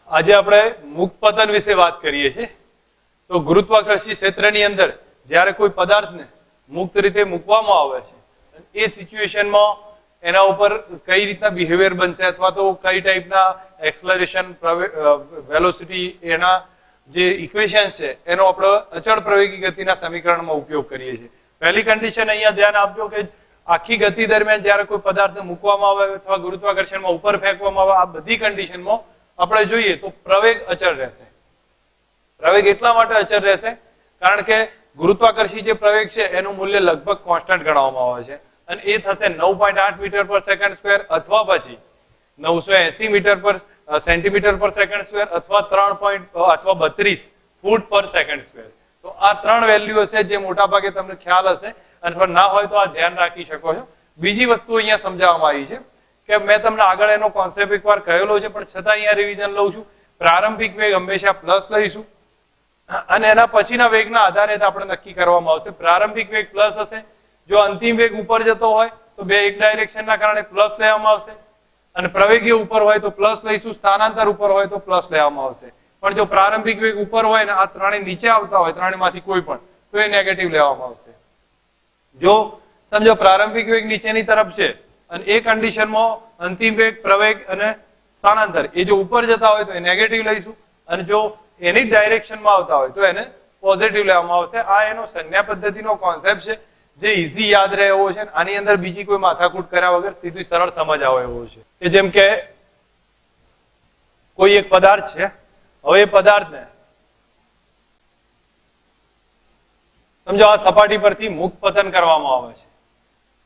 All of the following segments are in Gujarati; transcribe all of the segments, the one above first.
આજે આપણે મુક્પતન વિશે વાત કરીએ છીએ। તો ગુરુત્વાકર્ષી ક્ષેત્રની અંદર જ્યારે કોઈ પદાર્થને મુક્ત રીતે મૂકવામાં આવે છે એ સિચ્યુએશનમાં એના ઉપર કઈ રીતના બિહેવિયર બનશે અથવા તો કઈ ટાઈપના એક્સલરેશન વેલોસિટી એના જે ઇક્વેશન્સ છે એનો આપણે અચળ પ્રવેગી ગતિના સમીકરણમાં ઉપયોગ કરીએ છીએ। પહેલી કન્ડિશન અહીંયા ધ્યાન આપજો કે આખી ગતિ દરમિયાન જ્યારે કોઈ પદાર્થને મૂકવામાં આવે અથવા ગુરુત્વાકર્ષણમાં ઉપર ફેંકવામાં આવે આ બધી કન્ડિશનમાં આપણે જોઈએ તો પ્રવેગ અચળ રહેશે। પ્રવેગ એટલા માટે અચળ રહેશે કારણ કે ગુરુત્વાકર્ષી જે પ્રવેગ છે એનું મૂલ્ય લગભગ કોન્સ્ટન્ટ ગણવામાં આવે છે અને એ થશે 9.8 મીટર પર સેકન્ડ સ્ક્વેર અથવા પછી 980 મીટર પર સેન્ટીમીટર પર સેકન્ડ સ્ક્વેર અથવા 32 ફૂટ પર સેકન્ડ સ્ક્વેર। તો આ ત્રણ વેલ્યુ હશે જે મોટા ભાગે તમને ખ્યાલ હશે અને ના હોય તો આ ધ્યાન રાખી શકો છો। બીજી વસ્તુ અહીંયા સમજાવવામાં આવી છે કે મેં તમને આગળ એનો કોન્સેપ્ટ એકવાર કહેલો છે પણ છતાં અહીંયા રિવિઝન લઉં છું। પ્રારંભિક વેગ હંમેશા પ્લસ લઈશું અને એના પછીના વેગના આધારે આપણે નક્કી કરવામાં આવશે। પ્રારંભિક વેગ પ્લસ હશે, જો અંતિમ વેગ ઉપર જતો હોય તો બે એક ડાયરેક્શનના કારણે પ્લસ લેવામાં આવશે અને પ્રવેગીય ઉપર હોય તો પ્લસ લઈશું, સ્થાનાંતર ઉપર હોય તો પ્લસ લેવામાં આવશે। પણ જો પ્રારંભિક વેગ ઉપર હોય ને આ ત્રણેય નીચે આવતા હોય ત્રણેયમાંથી કોઈ પણ તો એ નેગેટિવ લેવામાં આવશે। જો સમજો પ્રારંભિક વેગ નીચેની તરફ છે અને એ કન્ડિશનમાં અંતિમ વેગ, પ્રવેગ અને સ્થાનાંતર એ જો ઉપર જતા હોય તો એ નેગેટિવ લઈશું અને જો એની ડાયરેક્શનમાં આવતા હોય તો એને પોઝિટિવ લેવામાં આવશે। આ એનો સંજ્ઞા પદ્ધતિનો કોન્સેપ્ટ છે જે ઈઝી યાદ રહે એવો છે। આની અંદર બીજી કોઈ માથાકૂટ કર્યા વગર સીધી સરળ સમજ આવે એવો છે કે જેમ કે કોઈ એક પદાર્થ છે, હવે એ પદાર્થને સમજો આ સપાટી પરથી મુક્ત પતન કરવામાં આવે છે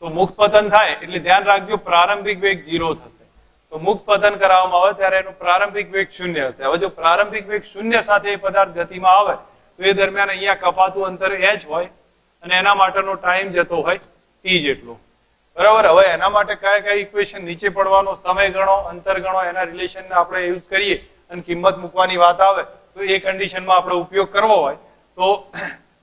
તો મુક્ત પતન થાય એટલે ધ્યાન રાખજો પ્રારંભિક વેગ 0 થશે। તો મુક્ત પતન કરવામાં આવે ત્યારે એનો પ્રારંભિક વેગ 0 હશે। હવે જો પ્રારંભિક વેગ 0 સાથે એ પદાર્થ ગતિમાં આવે તો એ દરમિયાન અહીંયા કપાતું અંતર h હોય અને એના માટેનો ટાઈમ જતો હોય t જેટલો, બરાબર। હવે એના માટે કયા કયા ઇક્વેશન નીચે પડવાનો, સમય ગણો, અંતર ગણો, એના રિલેશનને આપણે યુઝ કરીએ અને કિંમત મૂકવાની વાત આવે તો એ કન્ડિશનમાં આપણે ઉપયોગ કરવો હોય તો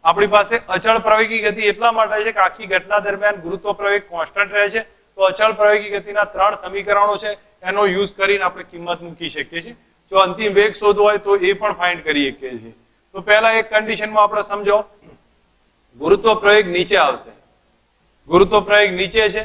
આપણી પાસે અચળ પ્રવેગી ગતિ એટલા માટે છે કે આખી ઘટના દરમિયાન ગુરુત્વ પ્રવેગ કોન્સ્ટન્ટ રહે છે। તો અચળ પ્રવેગી ગતિના 3 સમીકરણો છે એનો યુઝ કરીને આપણે કિંમત મૂકી શકીએ છીએ। જો અંતિમ વેગ શોધવો હોય તો એ પણ ફાઇન્ડ કરી શકીએ છીએ। તો પહેલા એક કન્ડિશનમાં આપણે સમજો ગુરુત્વ પ્રવેગ નીચે આવશે, ગુરુત્વ પ્રવેગ નીચે છે।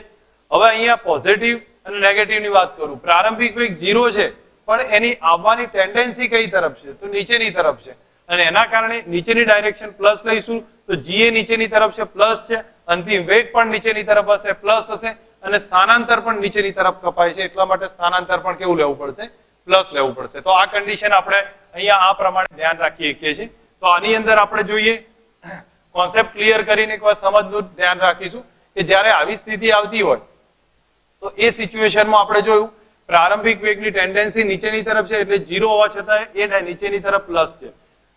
હવે અહીંયા પોઝિટિવ અને નેગેટિવની વાત કરું, પ્રારંભિક વેગ 0 છે પણ એની આવવાની ટેન્ડન્સી કઈ તરફ છે તો નીચેની તરફ છે અને એના કારણે નીચેની ડાયરેક્શન પ્લસ લઈશું તો જી એ નીચેની તરફ છે પ્લસ છે, અંતિમ વેગ પણ નીચેની તરફ હશે પ્લસ હશે અને સ્થાનાંતર પણ નીચેની તરફ કપાય છે એટલા માટે સ્થાનાંતર પણ કેવું લેવું પડશે, પ્લસ લેવું પડશે। તો આ કન્ડિશન આપણે અહીંયા આ પ્રમાણે ધ્યાન રાખી શકીએ છીએ। તો આની અંદર આપણે જોઈએ કોન્સેપ્ટ ક્લિયર કરીને એકવાર સમજનું ધ્યાન રાખીશું કે જ્યારે આવી સ્થિતિ આવતી હોય તો એ સિચ્યુએશનમાં આપણે જોયું પ્રારંભિક વેગની ટેન્ડન્સી નીચેની તરફ છે એટલે 0 હોવા છતાં એ નીચેની તરફ પ્લસ છે।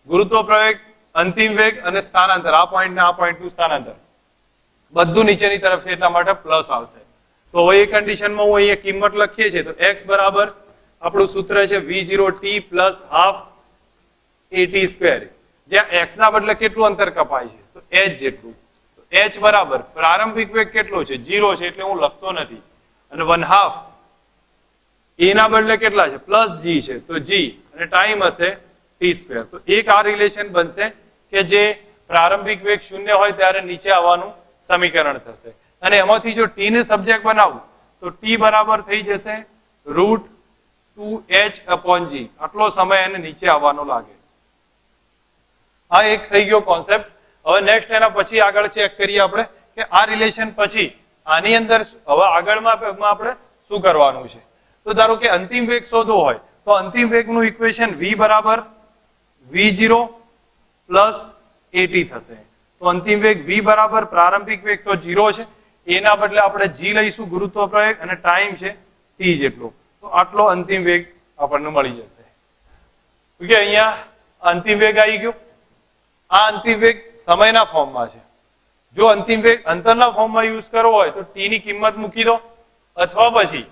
ગુરુત્વ પ્રવેગ, અંતિમ વેગ અને સ્થાનાંતર આ પોઈન્ટ ને આ પોઈન્ટનું સ્થાનાંતર બધું નીચેની તરફ છે એટલા માટે પ્લસ આવશે। તો હવે એ કન્ડિશનમાં હું અહીંયા કિંમત લખીએ છીએ તો x બરાબર આપણું સૂત્ર છે v0t plus half at square, જ્યાં x ના બદલે કેટલું અંતર કપાય છે તો h જેટલું। તો h બરાબર પ્રારંભિક વેગ કેટલો છે 0 છે એટલે હું લખતો નથી અને 1/2 a ના બદલે કેટલા છે પ્લસ g છે તો g અને ટાઈમ હશે t સ્ક્વેર। તો એક આ રિલેશન બનશે કે જે પ્રારંભિક વેગ 0 હોય ત્યારે નીચે આવવાનું સમીકરણ થશે અને એમાંથી જો t ને સબ્જેક્ટ બનાવું તો t બરાબર થઈ જશે √2h/g। આટલો સમય એને નીચે આવવાનો લાગે। આ એક થઈ ગયો કોન્સેપ્ટ। હવે નેક્સ્ટ એના પછી આગળ ચેક કરીએ આપણે કે આ રિલેશન પછી આની અંદર હવે આગળમાં આપણે શું કરવાનું છે। તો ધારો કે અંતિમ વેગ શોધવો હોય તો અંતિમ વેગનું ઇક્વેશન v બરાબર v0 પ્લસ at થશે। તો અંતિમ વેગ v બરાબર પ્રારંભિક વેગ તો 0 છે એના બદલે આપણે g લઈશું ગુરુત્વ પ્રવેગ અને ટાઈમ છે t જેટલો। તો આટલો અંતિમ વેગ આપણને મળી જશે। ઓકે, અહીંયા અંતિમ વેગ આવી ગયો। આ અંતિમ વેગ સમયના ફોર્મમાં છે। જો અંતિમ વેગ અંતરના ફોર્મમાં યુઝ કરવો હોય તો t ની કિંમત મૂકી દો અથવા પછી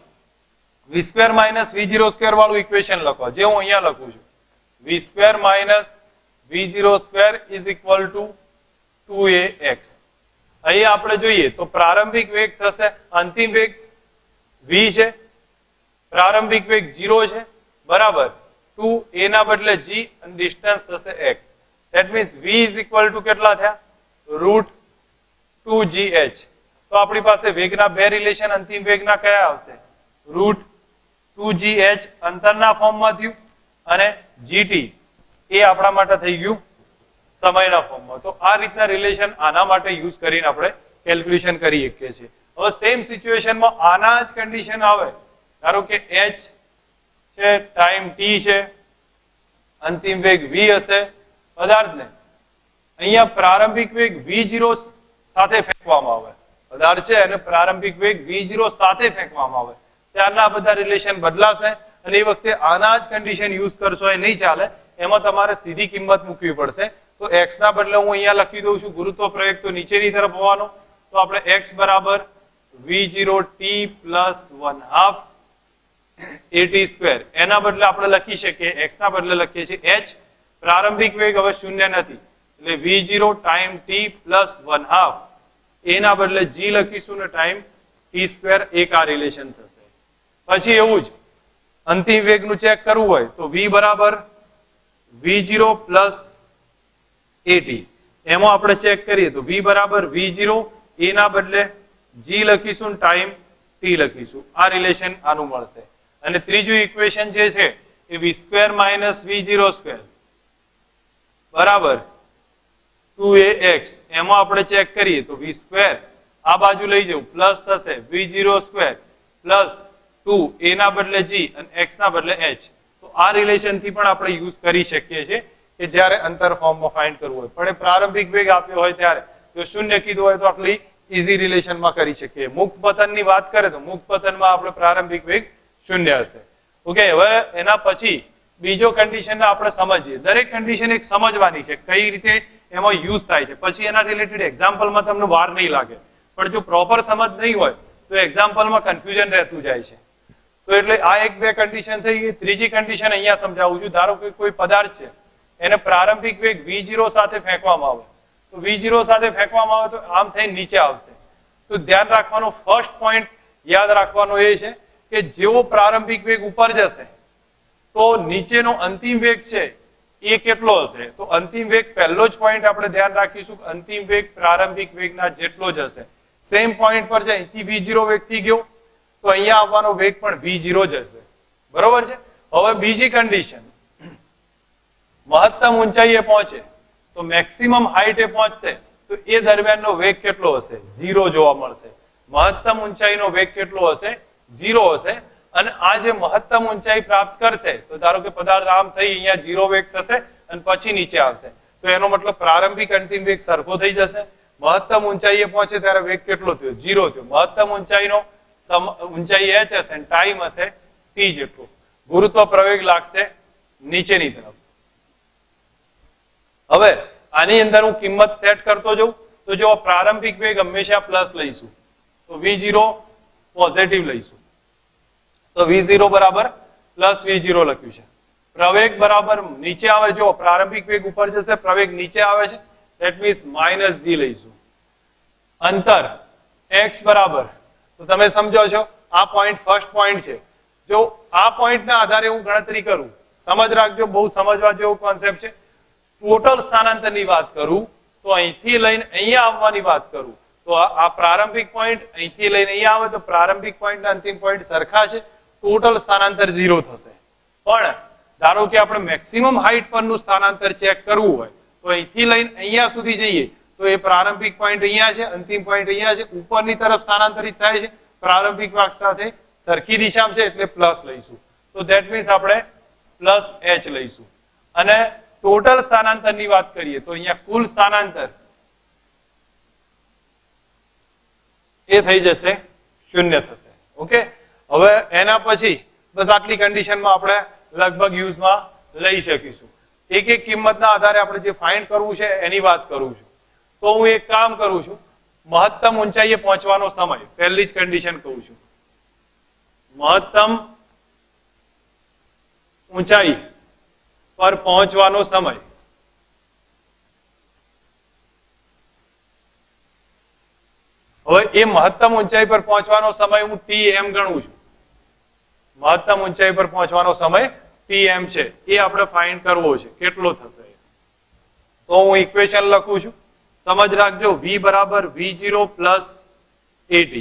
v² - v0² વાળું ઇક્વેશન લખો જે હું અહીંયા લખું છું v² - v0² = 2ax। અહીંયા આપણે જોઈએ તો પ્રારંભિક વેગ થશે, અંતિમ વેગ v છે, પ્રારંભિક વેગ 0 છે, બરાબર। ટુ એ ના બદલે g અને ડિસ્ટન્સ થશે x. That means v is equal two કેટલા થયા? Route 2gh. તો આપણી પાસે વેગના બે રિલેશન અંતિમ વેગના કયા આવશે? રૂટ 2gh અંતરના ફોર્મમાં થયું અને gt એ આપણા માટે થઈ ગયું સમયના ફોર્મમાં. તો આ રીતના રિલેશન આના માટે યુઝ કરીને આપણે કેલ્ક્યુલેશન કરી શકીએ છીએ. હવે સેમ સિચ્યુએશનમાં આના જ કન્ડિશન આવે, ધારો કે h છે, ટાઈમ t છે, અંતિમ વેગ v હશે પદાર્થને, અહીંયા પ્રારંભિક વેગ v0 સાથે ફેંકવામાં આવે, પદાર્થ છે અને પ્રારંભિક વેગ v0 સાથે ફેંકવામાં આવે, ત્યારના બધા રિલેશન બદલાશે અને એ વખતે આના જ કન્ડિશન યુઝ કરશો એ નહીં ચાલે, એમાં તમારે સીધી કિંમત મૂકવી પડશે. તો x ના બદલે હું અહીંયા લખી દઉં છું ગુરુત્વ પ્રવેગ તો નીચેની તરફ હોવાનો, તો આપણે x બરાબર v0t પ્લસ 1/2 at સ્ક્વેર, એના બદલે આપણે લખી શકીએ x ના બદલે લખીએ છીએ h, પ્રારંભિક વેગ હવે શૂન્ય નથી એટલે v0 ટાઈમ t પ્લસ 1/2, એના બદલે g લખીશું ને ટાઈમ t સ્ક્વેર, એક આ રિલેશન થશે. પછી એવું જ અંતિમ વેગનું ચેક કરવું હોય તો v બરાબર v0 પ્લસ at, એમાં આપણે ચેક કરીએ તો v બરાબર v0, એ ના બદલે g લખીશું ટાઈમ t લખીશું, આ રિલેશન આનું મળશે. અને ત્રીજું ઇક્વેશન જે છે એ v square minus v0 square બરાબર 2ax, એમાં આપણે ચેક કરીએ તો v સ્ક્વેર આ બાજુ લઈ જવું પ્લસ થશે v0 સ્ક્વેર પ્લસ 2 a ના બદલે g અને x ના બદલે h. તો આ રિલેશન થી પણ આપણે યુઝ કરી શકીએ છીએ કે જ્યારે અંતર ફોર્મમાં ફાઇન્ડ કરવું હોય, પણ પ્રારંભિક વેગ આપ્યો હોય ત્યારે જો શૂન્ય કીધું હોય તો આટલી ઈઝી રિલેશનમાં કરી શકીએ. મુક્ત પતનની વાત કરીએ તો મુક્ત પતનમાં આપણે પ્રારંભિક વેગ શૂન્ય હશે. ઓકે, હવે એના પછી બીજો કન્ડિશન આપણે સમજીએ. દરેક કન્ડિશન એક સમજવાની છે કઈ રીતે એમાં યુઝ થાય છે, પછી એના રિલેટેડ એક્ઝામ્પલમાં તમને વાર નહીં લાગે, પણ જો પ્રોપર સમજ નહીં હોય તો એક્ઝામ્પલમાં કન્ફ્યુઝન રહેતું જાય છે. તો એટલે આ એક બે કન્ડિશન થઈ ગઈ. ત્રીજી કન્ડિશન અહીંયા સમજાવું છું. ધારો કે કોઈ પદાર્થ છે એને પ્રારંભિક વેગ v0 સાથે ફેંકવામાં આવે, તો v0 સાથે ફેંકવામાં આવે તો આમ થઈને નીચે આવશે. તો ધ્યાન રાખવાનો ફર્સ્ટ પોઈન્ટ યાદ રાખવાનો એ છે કે જેવો પ્રારંભિક વેગ ઉપર જશે તો નીચેનો અંતિમ વેગ છે એ કેટલો હશે. તો અંતિમ વેગ પહેલો જ પોઈન્ટ આપણે ધ્યાન રાખીશું, અંતિમ વેગ પ્રારંભિક વેગના જેટલો જ હશે. સેમ પોઈન્ટ પર છે, અહીંથી v0 વેગથી ગયો તો અહીંયા આવવાનો વેગ પણ v0 જ હશે. બરોબર છે. હવે બીજી કન્ડિશન, મહત્તમ ઊંચાઈએ પહોંચે તો મેક્સિમમ હાઈટે પહોંચશે તો એ દરમિયાનનો વેગ કેટલો હશે? 0 જોવા મળશે. મહત્તમ ઊંચાઈનો વેગ કેટલો હશે? 0 હશે. અને આ જે મહત્તમ ઊંચાઈ પ્રાપ્ત કરશે તો ધારો કે પદાર્થ આમ થઈ અહીંયા 0 વેગ થશે અને પછી નીચે આવશે, તો એનો મતલબ પ્રારંભિક અંતિમ વેગ સરખો થઈ જશે. મહત્તમ ઊંચાઈએ પહોંચે ત્યારે વેગ કેટલો થયો? 0 થયો. મહત્તમ ઊંચાઈનો ઊંચાઈ h હશે અને ટાઈમ હશે t જેટલો. ગુરુત્વ પ્રવેગ લાગશે નીચેની તરફ. હવે આની અંદર હું કિંમત સેટ કરતો જાઉં તો જો પ્રારંભિક વેગ હંમેશા પ્લસ લઈશું તો v0 પોઝિટિવ લઈશું, તો v0 બરાબર પ્લસ v0 લખ્યું છે. પ્રવેગ બરાબર નીચે આવે, જો પ્રારંભિક વેગ ઉપર જશે પ્રવેગ નીચે આવે છે, ધેટ મીન્સ માઇનસ g લઈશું. અંતર x બરાબર, તો તમે સમજો છો આ પોઈન્ટ ફર્સ્ટ પોઈન્ટ છે, જો આ પોઈન્ટના આધારે હું ગણતરી કરું, સમજ રાખજો બહુ સમજવા જેવો કોન્સેપ્ટ છે. ટોટલ સ્થાનાંતરની વાત કરું તો અહીંથી લઈને અહીંયા આવવાની વાત કરું તો આ પ્રારંભિક પોઈન્ટ અહીંથી લઈને અહીંયા આવે તો પ્રારંભિક પોઈન્ટ અને અંતિમ પોઈન્ટ સરખા છે, ટોટલ સ્થાનાંતર 0 થશે. પણ ધારો કે આપણે મેક્સિમમ હાઈટ પરનું સ્થાનાંતર ચેક કરવું હોય તો અહીંથી લઈને અહીંયા સુધી જઈએ તો એ પ્રારંભિક પોઈન્ટ અહીંયા છે, અંતિમ પોઈન્ટ અહીંયા છે, ઉપરની તરફ સ્થાનાંતરિત થાય છે, પ્રારંભિક ભાગ સાથે સરખી દિશામાં છે એટલે પ્લસ લઈશું. તો ધેટ મીન્સ આપણે પ્લસ h લઈશું. અને ટોટલ સ્થાનાંતરની વાત કરીએ તો અહીંયા કુલ સ્થાનાંતર એ થઈ જશે 0 થશે. ઓકે, હવે એના પછી બસ આટલી કન્ડિશનમાં આપણે લગભગ યુઝમાં લઈ શકીશું. એક એક કિંમતના આધારે આપણે જે ફાઇન્ડ કરવું છે એની વાત કરું છું. તો હું એક કામ કરું છું, મહત્તમ ઊંચાઈએ પહોંચવાનો સમય પહેલી જ કન્ડિશન કહું છું. મહત્તમ ઊંચાઈ પર પહોંચવાનો સમય હવે એ મહત્તમ ઊંચાઈ પર પહોંચવાનો સમય હું t એમ ગણું છું. મહત્તમ ઊંચાઈ પર પહોંચવાનો સમય tm છે એ આપણે ફાઇન્ડ કરવો છે, કેટલો થશે. તો હું ઇક્વેશન લખું છું, સમજ રાખજો. v બરાબર v0 પ્લસ at.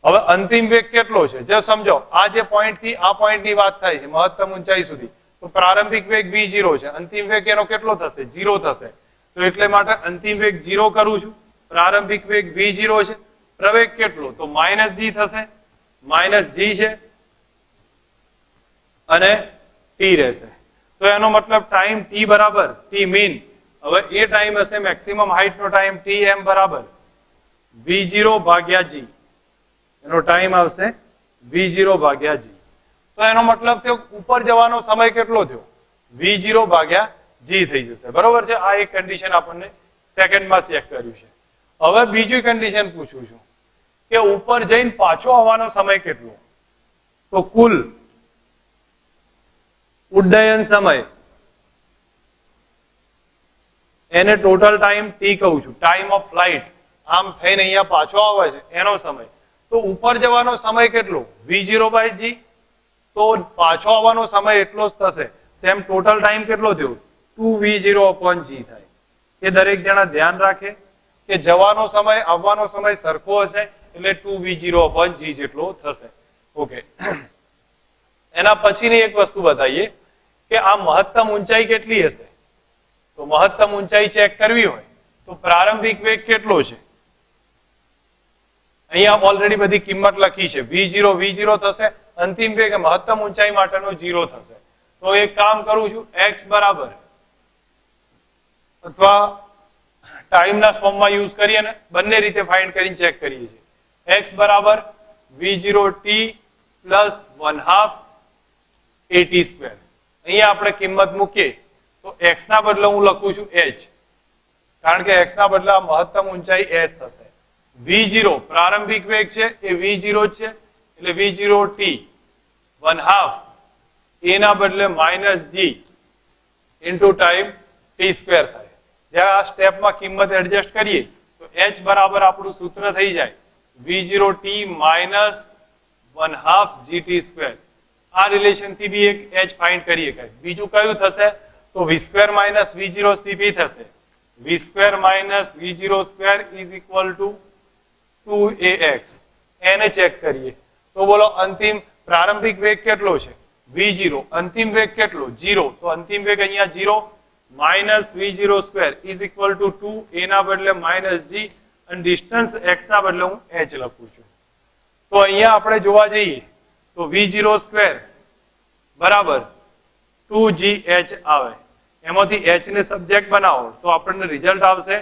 હવે અંતિમ વેગ કેટલો છે જો સમજો, આ જે પોઈન્ટ થી આ પોઈન્ટ ની વાત થાય છે મહત્તમ ઊંચાઈ સુધી, તો પ્રારંભિક વેગ v0 છે, અંતિમ વેગ એનો કેટલો થશે? 0 થશે. તો એટલે માટે અંતિમ વેગ 0 કરું છું, પ્રારંભિક વેગ v0 છે, પ્રવેગ કેટલો? તો -g થશે, -g છે અને t રહેશે. તો એનો મતલબ ટાઈમ t બરાબર t મીન, હવે એ ટાઈમ હશે મેક્સિમમ હાઈટ નો ટાઈમ tm બરાબર v0 ભાગ્યા g. એનો ટાઈમ આવશે v0 ભાગ્યા g. તો એનો મતલબ થયો ઉપર જવાનો સમય કેટલો થયો? v0 ભાગ્યા g થઈ જશે. બરોબર છે. આ એક કન્ડિશન આપણને સેકન્ડમાં ચેક કર્યું છે. હવે બીજી કન્ડિશન પૂછું છું કે ઉપર જઈને પાછો આવવાનો સમય કેટલો? તો કુલ ઉડ્ડયન સમય એને ટોટલ ટાઈમ t કહું છું, ટાઈમ ઓફ ફ્લાઇટ. આમ થઈને અહીંયા પાછો આવે છે એનો સમય. તો ઉપર જવાનો સમય કેટલો? v0 by g. તો પાછો આવવાનો સમય એટલો જ થશે. તેમ ટોટલ ટાઈમ કેટલો થયો? 2v0 upon g થાય. એ દરેક જણા ધ્યાન રાખે કે જવાનો સમય આવવાનો સમય સરખો હશે એટલે 2v0 upon g જેટલો થશે. ઓકે. એના પછીની એક વસ્તુ બતાવીએ કે આ મહત્તમ ઊંચાઈ કેટલી હશે. તો મહત્તમ ઊંચાઈ ચેક કરવી હોય તો પ્રારંભિક વેગ કેટલો છે? અહીંયા ઓલરેડી બધી કિંમત લખી છે. v0 થશે, અંતિમ વેગ મહત્તમ ઊંચાઈ માટેનો 0 થશે. તો એક કામ કરું છું, x બરાબર અથવા ટાઈમના ફોર્મમાં યુઝ કરીએ ને બંને રીતે ફાઇન્ડ કરીને ચેક કરીએ છીએ. x બરાબર v0t પ્લસ 1/2 at². અહીંયા આપણે કિંમત મૂકીએ તો x ના બદલે હું લખું છું h, કારણ કે x ના બદલે મહત્તમ ઊંચાઈ s થશે. v0 પ્રારંભિક વેગ છે એ v0 જ છે એટલે v0t 1/2 a ના બદલે -g ઇન્ટુ ટાઈમ t² થાય. જ્યારે આ સ્ટેપમાં કિંમત એડજસ્ટ કરીએ તો h બરાબર આપણું સૂત્ર થઈ જાય v0t -1/2 gt². આ રિલેશન થી બી એક h ફાઇન્ડ કરીએ. બીજું કયું થશે? તો v² - v0 થી બી થશે. v² - v0² is equal two 2ax. એને ચેક કરીએ તો બોલો અંતિમ પ્રારંભિક વેગ કેટલો છે? v0. અંતિમ વેગ કેટલો? 0. તો અંતિમ વેગ અહીંયા 0 - v0² is equal two 2 a ના બદલે -g અને ડિસ્ટન્સ x ના બદલે હું h લખું છું. તો અહીંયા આપણે જોવા જઈએ તો v0² બરાબર 2gh આવે. એમાંથી h ને સબ્જેક્ટ બનાવો તો આપણને રિઝલ્ટ આવશે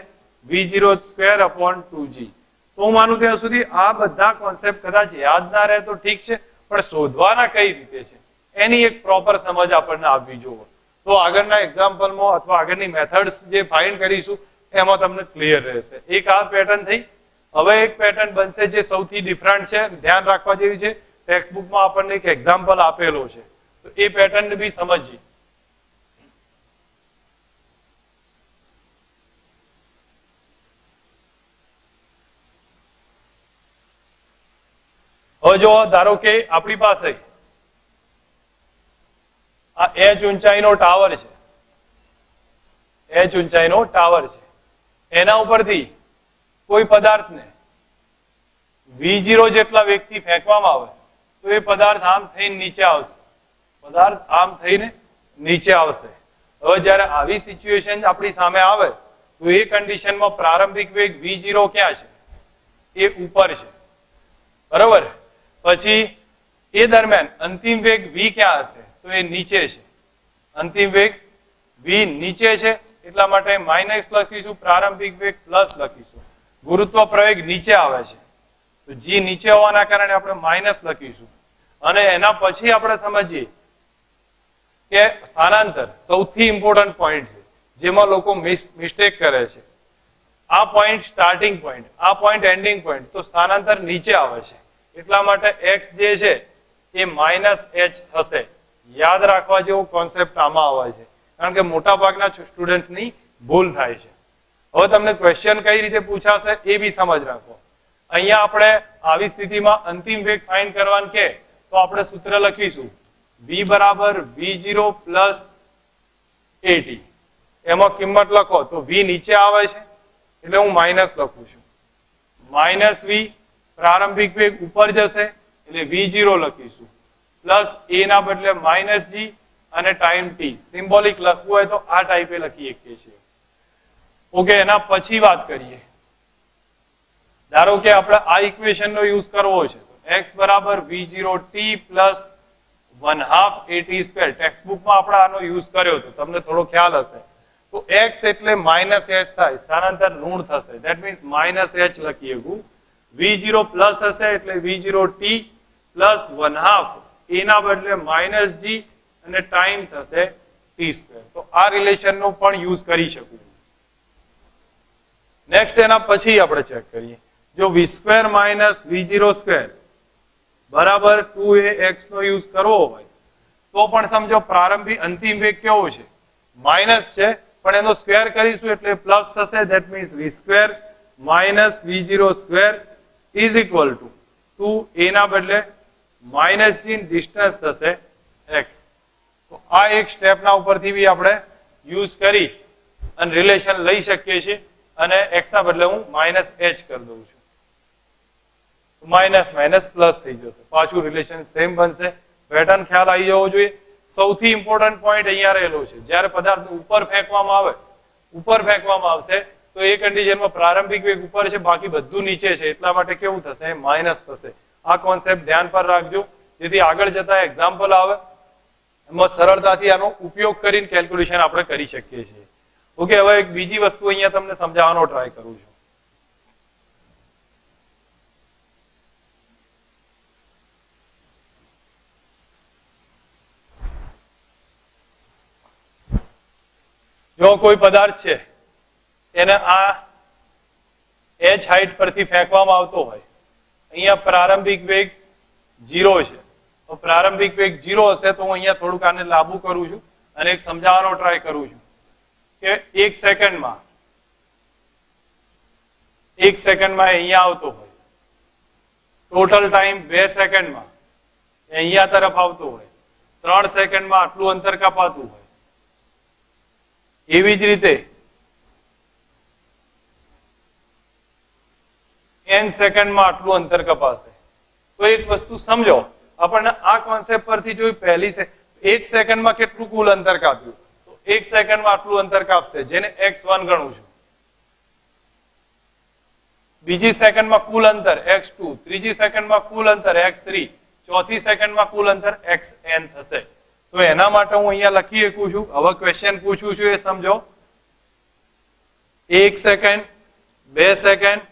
v0² upon 2g. તો હું માનું ત્યાં સુધી આ બધા કોન્સેપ્ટ કદાચ યાદ ના રહે તો ઠીક છે, પણ શોધવાના કઈ રીતે છે એની એક પ્રોપર સમજ આપણને આપવી જોઈએ. તો આગળના એક્ઝામ્પલમાં અથવા આગળની મેથડ્સ જે ફાઇન્ડ કરીશું એમાં તમને ક્લિયર રહેશે. એક આ પેટર્ન થઈ. હવે એક પેટર્ન બનશે જે સૌથી ડિફરન્ટ છે, ધ્યાન રાખવા જેવી છે. ટેક્સ્ટબુકમાં આપણને એક એક્ઝામ્પલ આપેલો છે, તો એ પેટર્ન બી સમજીએ. હવે જો ધારો કે આપણી પાસે આ h ઊંચાઈનો ટાવર છે, h ઊંચાઈનો ટાવર છે. એના ઉપરથી કોઈ પદાર્થને v0 જેટલા વેગથી ફેંકવામાં આવે તો એ પદાર્થ આમ થઈને નીચે આવશે. પદાર્થ આમ થઈને નીચે આવશે. હવે જ્યારે આવી સિચ્યુએશન આપણી સામે આવે તો એ કન્ડિશનમાં પ્રારંભિક વેગ v0 ક્યાં છે? એ ઉપર છે. બરોબર. પછી એ દરમિયાન અંતિમ વેગ v ક્યાં હશે? તો એ નીચે છે. અંતિમ વેગ v નીચે છે એટલા માટે માઇનસ લખીશું, પ્રારંભિક વેગ પ્લસ લખીશું. ગુરુત્વ પ્રવેગ નીચે આવે છે તો g નીચે હોવાના કારણે આપણે માઇનસ લખીશું. અને એના પછી આપણે સમજીએ કે સ્થાનાંતર સૌથી ઇમ્પોર્ટન્ટ પોઈન્ટ છે જેમાં લોકો મિસ્ટેક કરે છે. આ પોઈન્ટ સ્ટાર્ટિંગ પોઈન્ટ, આ પોઈન્ટ એન્ડિંગ પોઈન્ટ, તો સ્થાનાંતર નીચે આવે છે એટલા માટે x જે છે એ -h થશે. યાદ રાખવા જેવો કોન્સેપ્ટ આમાં આવે છે, કારણ કે મોટા ભાગના સ્ટુડન્ટની ભૂલ થાય છે. હવે તમને ક્વેશ્ચન કઈ રીતે પૂછાશે એ બી સમજ રાખો. અહીંયા આપણે આવી સ્થિતિમાં અંતિમ વેગ ફાઇન્ડ કરવાનું કે તો આપણે સૂત્ર લખીશું v બરાબર v0 પ્લસ at. એમાં કિંમત લખો તો v નીચે આવે છે એટલે હું માઇનસ લખું છું. માઇનસ v પ્રારંભિક વેગ ઉપર જશે એટલે v0 લખીશું પ્લસ a ના બદલે માઇનસ g અને ટાઈમ t. સિમ્બોલિક લખવું હોય તો આ ટાઈપે લખી શકીએ છીએ. ઓકે, એના પછી વાત કરીએ. ધારો કે આપણે આ ઇક્વેશન નો યુઝ કરવો છે તો x બરાબર v0t પ્લસ 1/2 at સ્ક્વેર. ટેક્સ્ટબુકમાં આપણે આનો યુઝ કર્યો તો તમને થોડો ખ્યાલ હશે. તો x એટલે માઇનસ h થાય, સ્થાનાંતર ઋણ થશે. ધેટ મીન્સ માઇનસ h લખીએ. v0 પ્લસ હશે એટલે v0t પ્લસ 1/2 a ના બદલે માઇનસ g અને ટાઈમ થશે t સ્ક્વેર. તો આ રિલેશન નો પણ યુઝ કરી શકું. નેક્સ્ટ એના પછી આપણે ચેક કરીએ. જો v square minus v0 square બરાબર 2ax નો યુઝ કરવો હોય તો પણ સમજો પ્રારંભિક અંતિમ વેગ કેવો છે? માઇનસ છે, પણ એનો સ્ક્વેર કરીશું એટલે પ્લસ થશે. That means v square minus v0 square is equal two 2a ના બદલે માઇનસ g ડિસ્ટન્સ થશે x. તો આ એક સ્ટેપના ઉપરથી બી આપણે યુઝ કરી અને રિલેશન લઈ શકીએ છીએ. અને x ના બદલે હું માઇનસ h કરી દઉં છું. માઇનસ માઇનસ પ્લસ થઈ જશે. પાછું રિલેશન સેમ બનશે. પેટર્ન ખ્યાલ આવી જવો જોઈએ. સૌથી ઇમ્પોર્ટન્ટ પોઈન્ટ અહીંયા રહેલો છે. જ્યારે પદાર્થ ઉપર ફેંકવામાં આવશે તો એ કન્ડિશનમાં પ્રારંભિક વેગ ઉપર છે, બાકી બધું નીચે છે. એટલા માટે કેવું થશે? માઇનસ થશે. આ કોન્સેપ્ટ ધ્યાન પર રાખજો, જેથી આગળ જતા એક્ઝામ્પલ આવે એમાં સરળતાથી આનો ઉપયોગ કરીને કેલ્ક્યુલેશન આપણે કરી શકીએ છીએ. ઓકે, હવે એક બીજી વસ્તુ અહીંયા તમને સમજાવવાનો ટ્રાય કરું છું. જો કોઈ પદાર્થ છે એને આ h હાઈટ પરથી ફેંકવામાં આવતો હોય, અહીંયા પ્રારંભિક વેગ 0 છે. તો પ્રારંભિક વેગ 0 હશે તો હું અહીંયા થોડુંક આને લાંબુ કરું છું અને એક સમજાવવાનો ટ્રાય કરું છું કે 1 સેકન્ડમાં અહીંયા આવતો હોય, ટોટલ ટાઈમ 2 સેકન્ડમાં અહીંયા તરફ આવતો હોય, 3 સેકન્ડમાં આટલું અંતર કાપાતું હોય. એવી જ રીતે n સેકન્ડમાં આટલું અંતર કપાશે. તો એક વસ્તુ સમજો, આપણને આ કોન્સેપ્ટ પરથી જોઈ પહેલી 1 સેકન્ડમાં કેટલું કુલ અંતર કાપ્યું? તો 1 સેકન્ડમાં આટલું અંતર કાપશે, જેને x1 ગણું છું. બીજી સેકન્ડમાં કુલ અંતર x2, ત્રીજી સેકન્ડમાં કુલ અંતર x3, ચોથી સેકન્ડમાં કુલ અંતર xn થશે. તો એના માટે હું અહીંયા લખી શકું છું. હવે ક્વેશ્ચન પૂછું છું એ સમજો. 1 સેકન્ડ, 2 સેકન્ડ,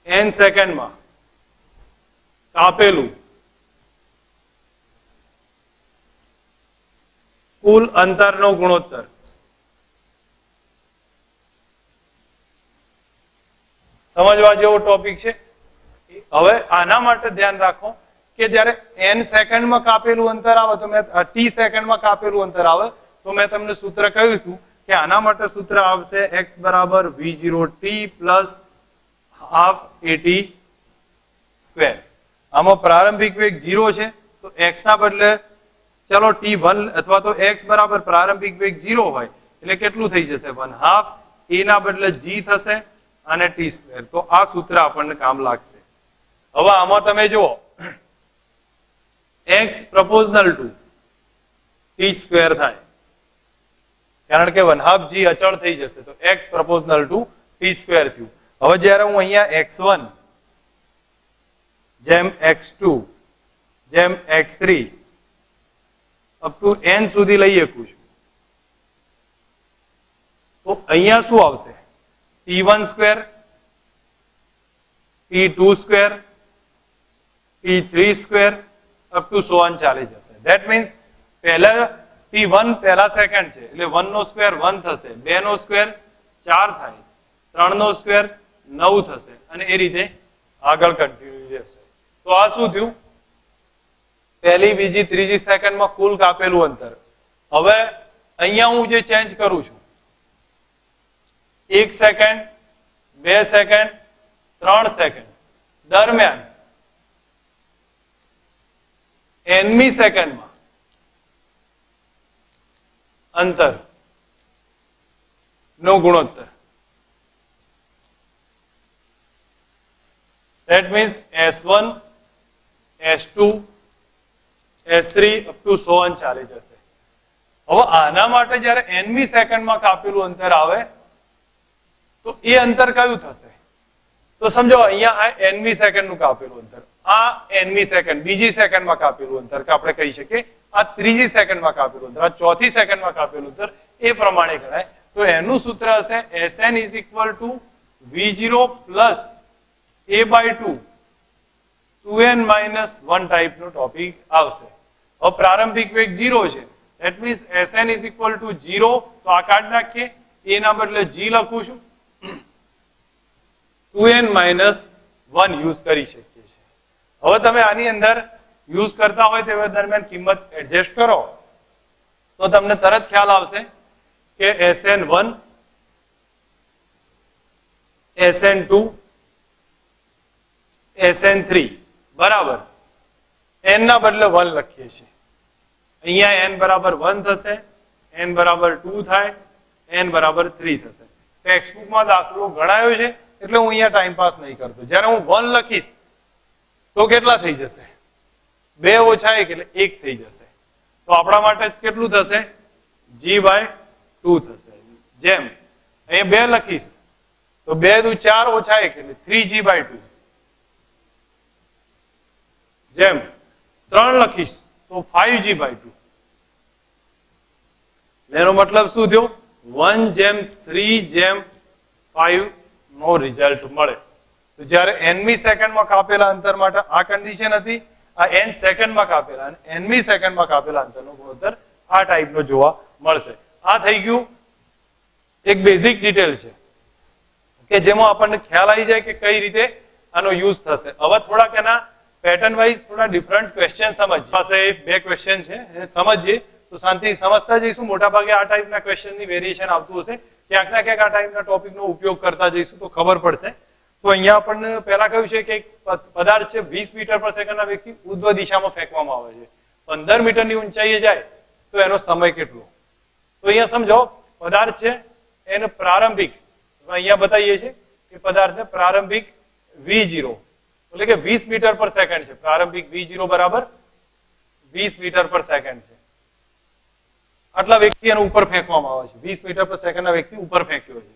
n સેકન્ડમાં કાપેલું કુલ અંતરનો ગુણોત્તર. સમજવા જેવો ટોપિક છે. હવે આના માટે ધ્યાન રાખો કે જ્યારે n સેકન્ડમાં કાપેલું અંતર આવે તો મેં t સેકન્ડમાં કાપેલું અંતર આવે તો મેં તમને સૂત્ર કહ્યું હતું કે આના માટે સૂત્ર આવશે x બરાબર v0t plus half at square. આમાં પ્રારંભિક વેગ 0 છે તો x ના બદલે ચલો t1 અથવા તો x બરાબર પ્રારંભિક વેગ 0 હોય એટલે કેટલું થઈ જશે? 1/2 a ના બદલે g થશે અને t સ્ક્વેર. તો આ સૂત્ર આપણને કામ લાગશે. હવે આમાં તમે જુઓ x proportional to t square થાય, કારણ કે 1/2 g અચળ થઈ જશે તો x proportional to t square થયું. હવે જ્યારે હું અહીંયા x1 જેમ x2 જેમ x3 અપ ટુ n સુધી લઈ શકું છું તો અહીંયા શું આવશે? t1 square, t2 square, t3 square up to so on ચાલી જશે. ધેટ મીન્સ પહેલા t1 પહેલા સેકન્ડ છે એટલે 1 નો સ્ક્વેર 1 થશે, 2 નો સ્ક્વેર 4 થાય, 3 નો સ્ક્વેર 9 થશે અને એ રીતે આગળ કન્ટિન્યુ જશે. તો આ શું થયું? પહેલી, બીજી, ત્રીજી સેકન્ડમાં કુલ કાપેલું અંતર. હવે અહીંયા હું જે ચેન્જ કરું છું 1 સેકન્ડ, 2 સેકન્ડ, 3 સેકન્ડ દરમિયાન nમી સેકન્ડમાં અંતર નો ગુણોત્તર. That means S1, S2, S3 up to so on ચાલી જશે. હવે આના માટે જ્યારે nમી સેકન્ડમાં કાપેલું અંતર આવે તો એ અંતર કયું થશે? તો સમજો અહીંયા આ nમી સેકન્ડનું કાપેલું અંતર, આ nમી સેકન્ડ બીજી સેકન્ડમાં કાપેલું અંતર કે આપણે કહી શકીએ આ ત્રીજી સેકન્ડમાં કાપેલું અંતર, આ ચોથી સેકન્ડમાં કાપેલું અંતર, એ પ્રમાણે ગણાય. તો એનું સૂત્ર હશે Sn is equal to V0 plus a by 2 2n minus 1 ટાઈપનો topic આવશે. હવે પ્રારંભિક વેગ 0 છે, that means Sn is equal to 0, તો આ કાઢી નાખીએ, a ના બદલે g લખું છું, 2n minus 1 યુઝ કરી શકીએ છીએ. હવે તમે આની અંદર યુઝ કરતા હોય તે દરમિયાન કિંમત એડજસ્ટ કરો તો તમને તરત ખ્યાલ આવશે કે Sn1, Sn2, Sn3 બરાબર n ના બદલે 1 લખીએ છીએ. અહીંયા n બરાબર 1 થશે, n બરાબર 2 થાય, n બરાબર 3 થશે. ટેક્સ્ટબુકમાં દાખલો ગણાયો છે એટલે હું અહીંયા ટાઈમ પાસ નહીં કરતો. જ્યારે હું 1 લખીશ તો કેટલા થઈ જશે? 2 ઓછા 1 એટલે 1 થઈ જશે. તો આપણા માટે કેટલું થશે? g/2 થશે. જેમ અહીંયા 2 લખીશ તો 2 દુ 4 ઓછા 1 એટલે 3g/2. જેમ 3 લખીશ તો 5g/2. એનો મતલબ શું થયો? 1:3:5 નો રિઝલ્ટ મળે. તો જ્યારે nમી સેકન્ડમાં કાપેલા અંતર માટે આ કન્ડિશન હતી, આ n સેકન્ડમાં કાપેલા અને nમી સેકન્ડમાં કાપેલા અંતરનો ગુણોત્તર આ ટાઈપનો જોવા મળશે. આ થઈ ગયું એક બેઝિક ડિટેલ છે કે જેમાં આપણને ખ્યાલ આવી જાય કે કઈ રીતે આનો યુઝ થશે. હવે થોડાક એના પેટર્ન વાઇઝ થોડા ડિફરન્ટ ક્વેશ્ચન સમજીએ. પાસે 2 ક્વેશ્ચન છે એને સમજીએ તો શાંતિ સમજતા જઈશું. મોટા ભાગે આ ટાઈપના ક્વેશ્ચનની વેરિએશન આવતું હશે, ક્યાંક ના ક્યાંક આ ટાઈપના ટોપિકનો ઉપયોગ કરતા જઈશું તો ખબર પડશે. તો અહીંયા આપણને પહેલા કહ્યું છે કે એક પદાર્થ છે 20 મીટર પર સેકન્ડના વેગથી ઉર્ધ્વ દિશામાં ફેંકવામાં આવે છે. 15 મીટરની ઊંચાઈએ જાય તો એનો સમય કેટલો? તો અહીંયા સમજો પદાર્થ છે એને પ્રારંભિક અહીંયા બતાવીએ છીએ કે પદાર્થને પ્રારંભિક V0 એટલે કે 20 મીટર પર સેકન્ડ છે. પ્રારંભિક V0 બરાબર 20 મીટર પર સેકન્ડ છે. આટલા વેગથી એનો ઉપર ફેંકવામાં આવે છે. 20 મીટર પર સેકન્ડના વેગથી ઉપર ફેંક્યો છે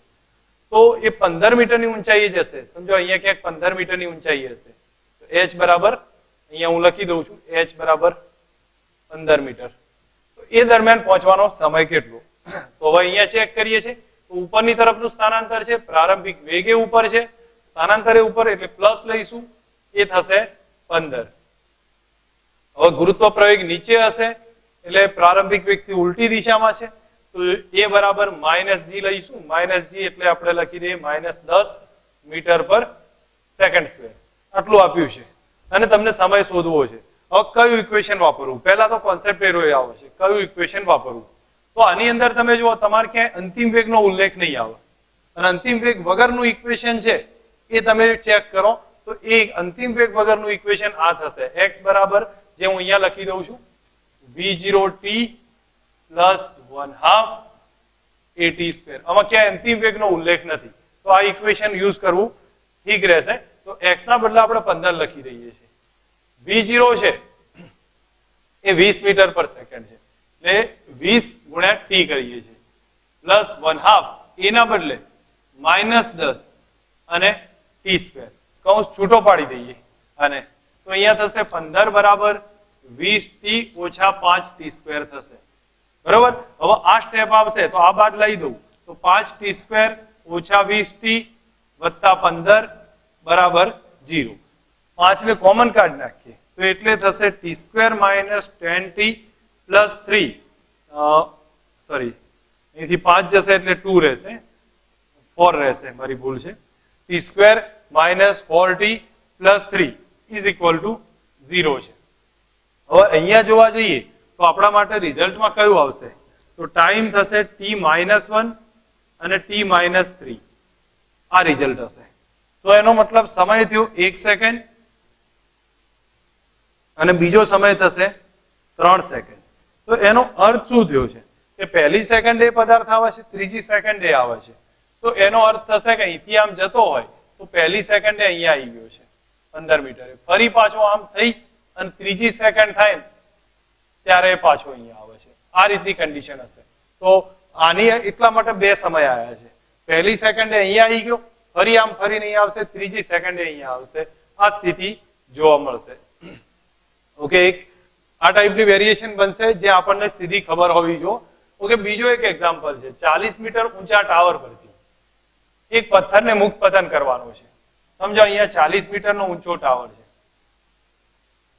તો એ 15 મીટરની ઊંચાઈએ જશે. સમજો અહીંયા ક્યાંક 15 મીટરની ઊંચાઈ હશે તો h બરાબર અહીંયા હું લખી દઉં છું h બરાબર 15 મીટર. તો એ દરમિયાન પહોંચવાનો સમય કેટલો? તો હવે અહીંયા ચેક કરીએ છીએ તો ઉપરની તરફનું સ્થાનાંતર છે, પ્રારંભિક વેગે ઉપર છે, સ્થાનાંતરે ઉપર એટલે પ્લસ લઈશું, એ થશે 15. હવે ગુરુત્વ પ્રવેગ નીચે હશે એટલે પ્રારંભિક વેગથી ઉલટી દિશામાં છે તો એ બરાબર -g લઈશું. -g એટલે આપણે લખી દઈએ -10 મીટર પર સેકન્ડ સ્ક્વેર. આટલું આપ્યું છે અને તમને સમય શોધવો છે. હવે કયું ઇક્વેશન વાપરવું? પહેલા તો કોન્સેપ્ટ એરો આવે છે, કયું ઇક્વેશન વાપરવું? તો આની અંદર તમે જુઓ તમારે ક્યાંય અંતિમ વેગનો ઉલ્લેખ નહીં આવે અને અંતિમ વેગ વગરનું ઇક્વેશન છે એ તમે ચેક કરો તો એ અંતિમ વેગ વગરનું ઇક્વેશન આ થશે. x બરાબર જે હું અહીંયા લખી દઉં છું v0t પ્લસ 1/2 at સ્ક્વેર. આમાં ક્યાંય અંતિમ વેગનો ઉલ્લેખ નથી તો આ ઇક્વેશન યુઝ કરવું ઠીક રહેશે. તો x ના બદલે આપણે 15 લખી દઈએ છીએ. v0 છે એ 20 મીટર પર સેકન્ડ છે એટલે 20 ગુણ્યા t કરીએ છીએ પ્લસ 1/2 એના બદલે -10 અને t સ્ક્વેર. કૌંસ છૂટો પાડી દઈએ અને તો અહીંયા થશે 15 બરાબર 20t ઓછા 5t સ્ક્વેર થશે. બરોબર. હવે આ સ્ટેપ આવશે તો આ બાદ લઈ દઉં તો 5t સ્ક્વેર ઓછા 20t વત્તા 15 બરાબર 0. 5 ને કોમન કાઢી નાખીએ તો એટલે થશે t square minus 10t plus 3 sorry અહીંથી 5 જશે એટલે 2 રહેશે, 4 રહેશે, મારી ભૂલ છે. t square minus 4t plus 3 is equal two 0 છે. હવે અહીંયા જોવા જઈએ તો આપણા માટે રિઝલ્ટમાં કયું આવશે? તો ટાઈમ થશે t-1 અને t-3. આ રિઝલ્ટ હશે. તો એનો મતલબ સમય થયો 1 સેકન્ડ અને બીજો સમય થશે 3 સેકન્ડ. તો એનો અર્થ શું થયો છે કે પહેલી સેકન્ડે પદાર્થ આવે છે, ત્રીજી સેકન્ડે આવે છે. તો એનો અર્થ થશે કે અહીંથી આમ જતો હોય તો પહેલી સેકન્ડે અહીંયા આવી ગયો છે 15 મીટરે, ફરી પાછો આમ થઈ અને ત્રીજી સેકન્ડ થાય ને ત્યારે પાછો અહીંયા આવે છે. આ રીતની કન્ડિશન હશે. તો આની એટલા માટે બે સમય આવ્યા છે. પહેલી સેકન્ડે અહીંયા આવી ગયો, ફરી આમ ફરીને અહીંયા આવશે, ત્રીજી સેકન્ડે અહીંયા આવશે. આ સ્થિતિ જોવા મળશે. ઓકે, આ ટાઈપની વેરિએશન બનશે જે આપણને સીધી ખબર હોવી જોઈએ. ઓકે, બીજો એક એક્ઝામ્પલ છે 40 મીટર ઊંચા ટાવર પરથી એક પથ્થરને મુક્ત પતન કરવાનો છે. સમજો અહીંયા 40 મીટરનો ઊંચો ટાવર છે,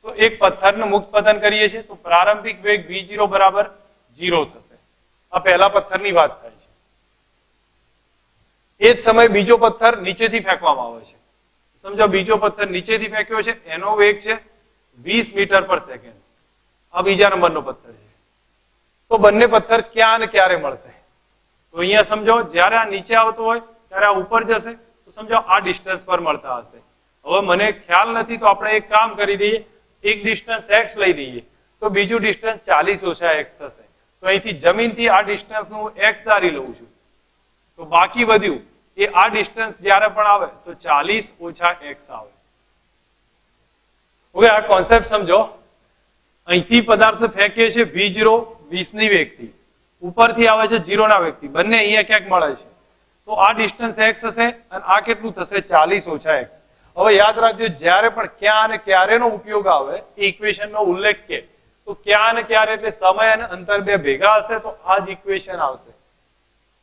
તો એક પથ્થરનું મુક્ત પતન કરીએ છીએ તો પ્રારંભિક વેગ v0 બરાબર 0 થશે. આ પહેલા પથ્થરની વાત થાય છે. એ જ સમયે બીજો પથ્થર નીચેથી ફેંકવામાં આવે છે. સમજો બીજો પથ્થર નીચેથી ફેંક્યો છે, એનો વેગ છે 20 મીટર પર સેકન્ડ. આ બીજા નંબરનો પથ્થર છે. તો બંને પથ્થર ક્યાં અને ક્યારે મળશે? તો અહીંયા સમજો જ્યારે આ નીચે આવતો હોય ત્યારે આ ઉપર જશે, તો સમજો આ ડિસ્ટન્સ પર મળતા હશે. હવે મને ખ્યાલ નથી તો આપણે એક કામ કરી દઈએ, એક ડિસ્ટન્સ x લઈ લઈએ તો બીજું ડિસ્ટન્સ 40 ઓછા x થશે. તો અહીંથી જમીનથી આ ડિસ્ટન્સનું x ધારી લઉં છું, તો બાકી વધ્યું એ આ ડિસ્ટન્સ જ્યારે પણ આવે તો 40 ઓછા x આવે. ઓકે, આ કોન્સેપ્ટ સમજો. અહીંથી પદાર્થ ફેંકીએ છીએ v0 20 ની વેગથી, ઉપરથી આવે છે 0 ના વેગથી, બંને અહીંયા ક્યાંક મળે છે. તો આ ડિસ્ટન્સ x હશે અને આ કેટલું થશે 40 ઓછા x. હવે યાદ રાખજો જ્યારે પણ ક્યાં અને ક્યારેનો ઉપયોગ આવે એ ઇક્વેશનનો ઉલ્લેખ કે તો ક્યાં અને ક્યારે એટલે સમય અને અંતર બે ભેગા હશે તો આ જ ઇક્વેશન આવશે.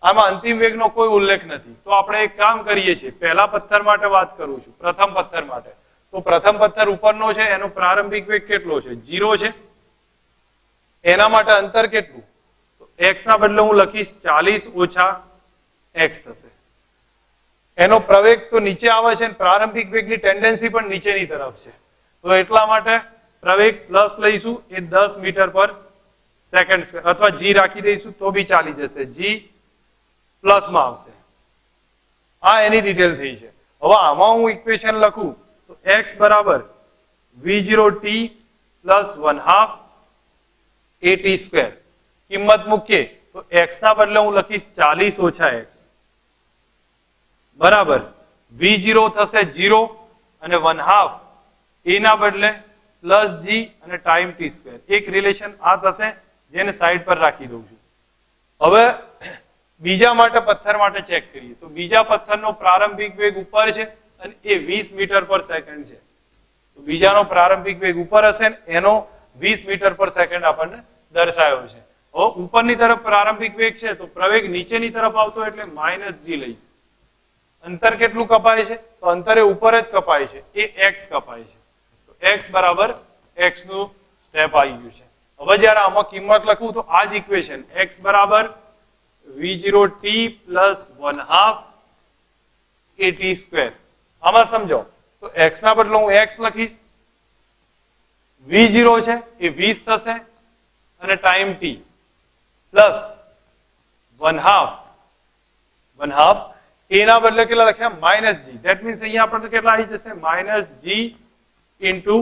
આમાં અંતિમ વેગનો કોઈ ઉલ્લેખ નથી. તો આપણે એક કામ કરીએ છીએ, પહેલા પથ્થર માટે વાત કરું છું, પ્રથમ પથ્થર માટે. તો પ્રથમ પથ્થર ઉપરનો છે એનો પ્રારંભિક વેગ કેટલો છે? 0 છે. એના માટે અંતર કેટલું? તો x ના બદલે હું લખીશ 40 ઓછા x થશે. એનો પ્રવેગ તો નીચે આવે છે અને પ્રારંભિક વેગની ટેન્ડન્સી પણ નીચેની તરફ છે. તો એટલા માટે પ્રવેગ પ્લસ લઈશું, એ 10 મીટર પર સેકન્ડ સ્ક્વેર, અથવા g રાખી દઈશું તો બી ચાલી જશે, g પ્લસ માં આવશે. આ એની ડિટેલ થઈ છે. હવે આમાં હું ઇક્વેશન લખું તો x બરાબર v0t પ્લસ 1/2 at સ્ક્વેર. કિંમત મૂકીએ તો x ના બદલે હું લખીશ 40 ઓછા x બરાબર v0 થશે 0 અને 1/2 a ના બદલે પ્લસ g અને ટાઈમ t સ્ક્વેર. એક રિલેશન આ થશે જેને સાઈડ પર રાખી દઉં છું. હવે બીજા માટે પથ્થર માટે ચેક કરીએ તો બીજા પથ્થરનો પ્રારંભિક વેગ ઉપર છે અને એ 20 મીટર પર સેકન્ડ છે. તો બીજાનો પ્રારંભિક વેગ ઉપર હશે ને એનો 20 મીટર પર સેકન્ડ આપણને દર્શાવ્યો છે. હવે ઉપરની તરફ પ્રારંભિક વેગ છે તો પ્રવેગ નીચેની તરફ આવતો એટલે -g લઈશ. અંતર કેટલું કપાય છે? તો અંતરે ઉપર જ કપાય છે, એ x કપાય છે. તો x બરાબર x નું સ્ટેપ આવી ગયું છે. હવે જ્યારે આમાં કિંમત લખું તો આ જ ઇક્વેશન x બરાબર v0t પ્લસ 1/2 at સ્ક્વેર. આમાં સમજો તો x ના બદલે હું x લખીશ, v0 છે એ 20 થશે અને ટાઈમ t પ્લસ 1/2 a ના બદલે કેટલા લખ્યા? -g. ધેટ મીન્સ અહીંયા આપણે કેટલા આવી જશે? -g into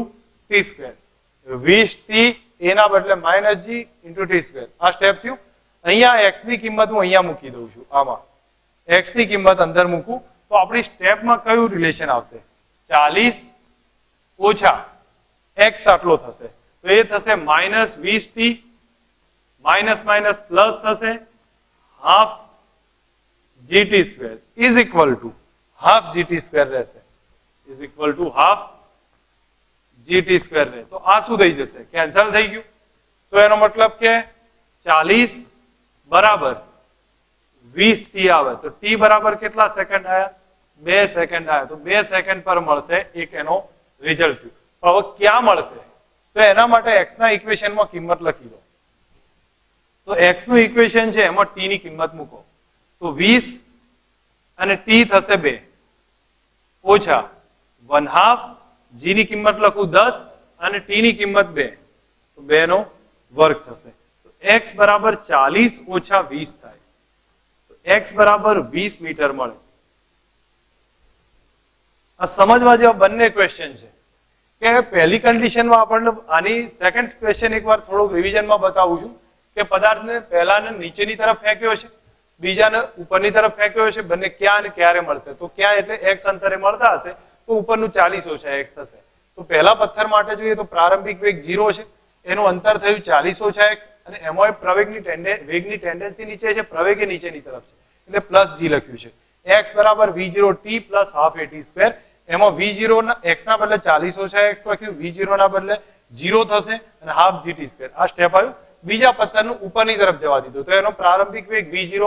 t square. 20t a ના બદલે -g ઇન્ટુ t સ્ક્વેર. આ સ્ટેપ થયું. અહીંયા x ની કિંમત હું અહીંયા મૂકી દઉં છું. આમાં x ની કિંમત અંદર મૂકું તો આપણી સ્ટેપમાં કયું રિલેશન આવશે? 40 ઓછા x આટલો થશે. તો એ થશે -20t માઇનસ માઇનસ પ્લસ થશે half gt square is equal to half gt square રહેશે. Is equal to half gt square રહે. તો આ શું થઈ જશે? કેન્સલ થઈ ગયું. તો એનો મતલબ કે 40 બરાબર 20t આવે તો t બરાબર કેટલા સેકન્ડ આયા? 2 સેકન્ડ આયા. તો 2 સેકન્ડ પર મળશે એક એનો રિઝલ્ટ થયું. હવે ક્યાં મળશે? તો એના માટે x ના ઇક્વેશનમાં કિંમત લખી દો. તો x નું ઇક્વેશન છે એમાં t ની કિંમત મૂકો તો 20 અને t થશે 2 ઓછા 1/2 g ની કિંમત લખું 10 અને t ની કિંમત 2 તો 2 નો વર્ગ થશે. તો x બરાબર 40 ઓછા 20 થાય. તો x બરાબર 20 મીટર મળે. આ સમજવા જેવા બંને ક્વેશ્ચન છે. કે પહેલી કન્ડિશનમાં આપણને આની સેકન્ડ ક્વેશ્ચન એકવાર થોડુંક રિવિઝનમાં બતાવું છું કે પદાર્થને પહેલાને નીચેની તરફ ફેંક્યો છે, બીજાને ઉપરની તરફ ફેંક્યો છે, બંને ક્યાં અને ક્યારે મળશે? તો ક્યાં એટલે x અંતરે મળતા હશે તો ઉપરનું 40 ઓછા x થશે. તો પહેલા પથ્થર માટે જોઈએ તો પ્રારંભિક વેગ 0 છે, એનું અંતર થયું 40 ઓછા x, અને એમાં પ્રવેગની વેગની ટેન્ડન્સી નીચે છે, પ્રવેગ એ નીચેની તરફ છે એટલે પ્લસ g લખ્યું છે. x બરાબર v0t plus half at square. એમાં v0 ના x ના બદલે 40 ઓછા x લખ્યું, v0 ના બદલે 0 થશે અને હાફ gt સ્ક્વેર. આ સ્ટેપ આવ્યું. બીજા પથ્થરનું ઉપરની તરફ જવા દીધું તો એનો પ્રારંભિક વેગ v0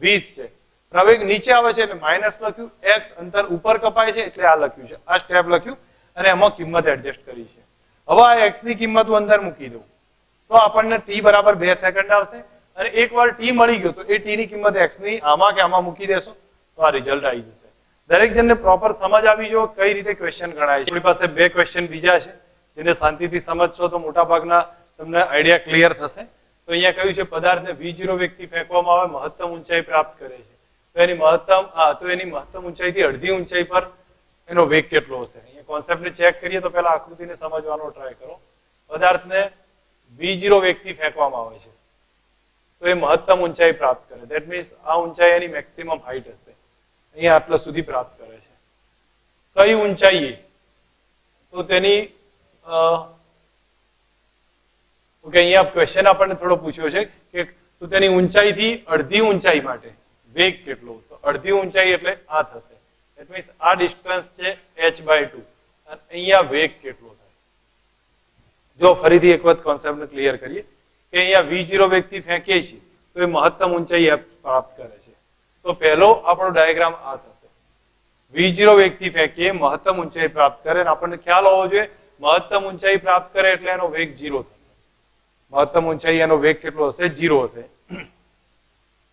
20 છે, પ્રવેગ નીચે આવે છે એટલે માઇનસ લખ્યું, x અંતર ઉપર કપાય છે એટલે આ લખ્યું છે. આ સ્ટેપ લખ્યું અને એમાં કિંમત એડજસ્ટ કરી છે. હવે આ x ની કિંમત હું અંદર મૂકી દઉં તો આપણને t બરાબર 2 સેકન્ડ આવશે, અને એકવાર t મળી ગયો તો એ t ની કિંમત x ની આમાં કે આમાં મૂકી દેશો તો આ રિઝલ્ટ આવી જશે. દરેક જણને પ્રોપર સમજ આવી જો કઈ રીતે ક્વેશ્ચન ગણાય છે. આપણી પાસે બે ક્વેશ્ચન બીજા છે જેને શાંતિથી સમજશો તો મોટા ભાગના તમને આઈડિયા ક્લિયર થશે. તો અહીંયા કહ્યું છે પદાર્થને v0 વેગથી ફેંકવામાં આવે, મહત્તમ ઊંચાઈ પ્રાપ્ત કરે છે. તો એની મહત્તમ ઊંચાઈથી અડધી ઊંચાઈ પર એનો વેગ કેટલો હશે? અહીંયા કોન્સેપ્ટને ચેક કરીએ તો પહેલા આકૃતિને સમજવાનો ટ્રાય કરો. પદાર્થને v0 વેગથી ફેંકવામાં આવે છે તો એ મહત્તમ ઊંચાઈ પ્રાપ્ત કરે. ધેટ મીન્સ આ ઊંચાઈ એની મેક્સિમમ હાઈટ હશે. અહીંયા આટલા સુધી પ્રાપ્ત કરે છે. કઈ ઊંચાઈએ? તો તેની ઓકે, અહીંયા ક્વેશ્ચન આપણને થોડો પૂછ્યો છે કે તો તેની ઊંચાઈથી અડધી ઊંચાઈ માટે વેગ કેટલો? તો અડધી ઊંચાઈ એટલે આ થશે. ધેટ મીન્સ આ ડિસ્ટન્સ છે h/2 અને અહીંયા વેગ કેટલો થાય? જો ફરીથી એક વખત કોન્સેપ્ટને ક્લિયર કરીએ કે અહીંયા v0 વેગથી ફેંકીએ છીએ તો એ મહત્તમ ઊંચાઈ પ્રાપ્ત કરે છે. તો પહેલો આપણો ડાયાગ્રામ આ થશે. v0 વેગથી ફેંકીએ, મહત્તમ ઊંચાઈ પ્રાપ્ત કરે, અને આપણને ખ્યાલ હોવો જોઈએ મહત્તમ ઊંચાઈ પ્રાપ્ત કરે એટલે એનો વેગ 0 થશે. મહત્તમ ઊંચાઈ એનો વેગ કેટલો હશે? 0 હશે.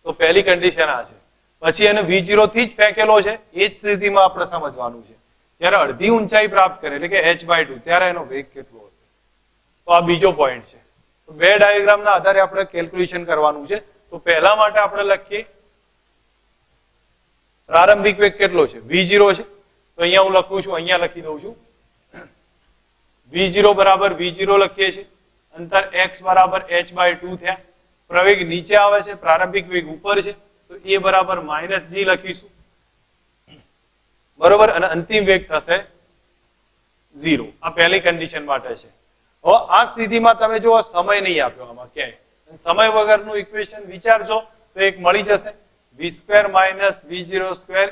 તો પહેલી કન્ડિશન આ છે. પછી એને v0 થી જ ફેંકેલો છે એ જ સ્થિતિમાં આપણે સમજવાનું છે જ્યારે અડધી ઊંચાઈ પ્રાપ્ત કરે એટલે કે h/2 ત્યારે એનો વેગ કેટલો હશે? તો આ બીજો પોઈન્ટ છે. તો બે ડાયાગ્રામના આધારે આપણે કેલ્ક્યુલેશન કરવાનું છે. તો પહેલા માટે આપણે લખીએ પ્રારંભિક વેગ કેટલો છે? v0 છે. તો અહીંયા હું લખું છું, અહીંયા લખી દઉં છું v0 બરાબર v0 લખીએ છીએ, અંતર x બરાબર h/2 થયા, પ્રવેગ નીચે આવે છે, પ્રારંભિક વેગ ઉપર છે તો a બરાબર -g લખીશું બરોબર, અને અંતિમ વેગ થશે 0. આ પહેલી કન્ડિશન માટે છે. હવે આ સ્થિતિમાં તમે જો સમય નહીં આપ્યો આમાં ક્યાંય, સમય વગરનું ઇક્વેશન વિચારજો તો એક મળી જશે v² - v0²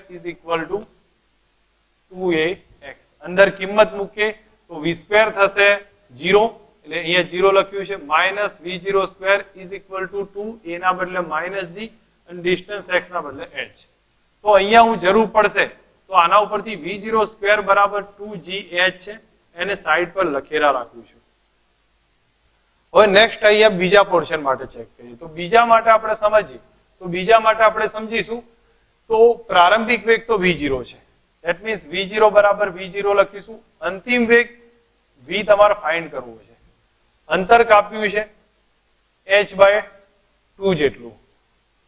= 2ax. અંદર કિંમત મૂકીએ તો v² થશે 0 એટલે અહીંયા 0 લખ્યું છે, -v0² = 2, a ના બદલે -g અને ડિસ્ટન્સ x ના બદલે h. તો અહીંયા હું જરૂર પડશે તો આના ઉપરથી v0² બરાબર 2gh છે એને સાઈડ પર લખેલા રાખું છું. હવે નેક્સ્ટ અહીંયા બીજા પોર્શન માટે ચેક કરીએ. તો બીજા માટે આપણે સમજીએ તો બીજા માટે આપણે સમજીશું તો પ્રારંભિક વેગ તો v0 છે. ધેટ મીન્સ v0 બરાબર v0 લખીશું. અંતિમ વેગ v તમારે ફાઇન્ડ કરવો છે. અંતર કાપ્યું છે h/2 જેટલું,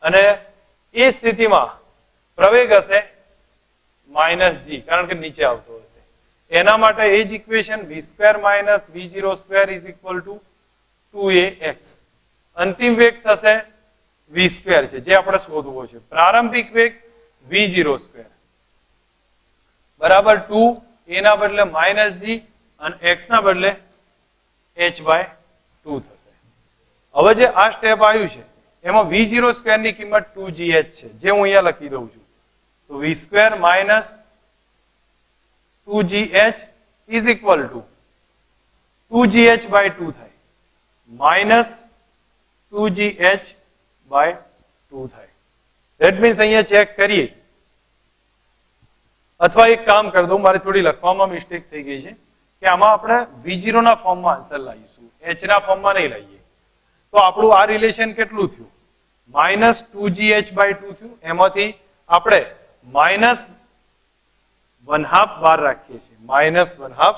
અને એ સ્થિતિમાં પ્રવેગ હશે -g કારણ કે નીચે આવતો હશે. એના માટે એ જ ઇક્વેશન v² - v0² = 2ax. અંતિમ વેગ થશે v² છે જે આપણે શોધવો છે. પ્રારંભિક વેગ v0² બરાબર 2, a ના બદલે -g અને x ના બદલે h/2 થશે. હવે જે આ સ્ટેપ આવ્યું છે એમાં v0² ની કિંમત 2gh છે જે હું અહીંયા લખી દઉં છું. તો v² - 2gh = 2gh/2 થાય, -2gh/2 થાય. ધેટ મીન્સ અહીંયા ચેક કરીએ, અથવા એક કામ કરી દઉં, મારે થોડી લખવામાં મિસ્ટેક થઈ ગઈ છે કે આમાં આપણે v0 ના ફોર્મમાં આન્સર લાવીશું, h ના ફોર્મમાં નહીં લાવીએ. તો આપણું આ રિલેશન કેટલું થયું? -2gh/2 થયું. એમાંથી આપણે -1/2 બહાર રાખીએ છીએ, -1/2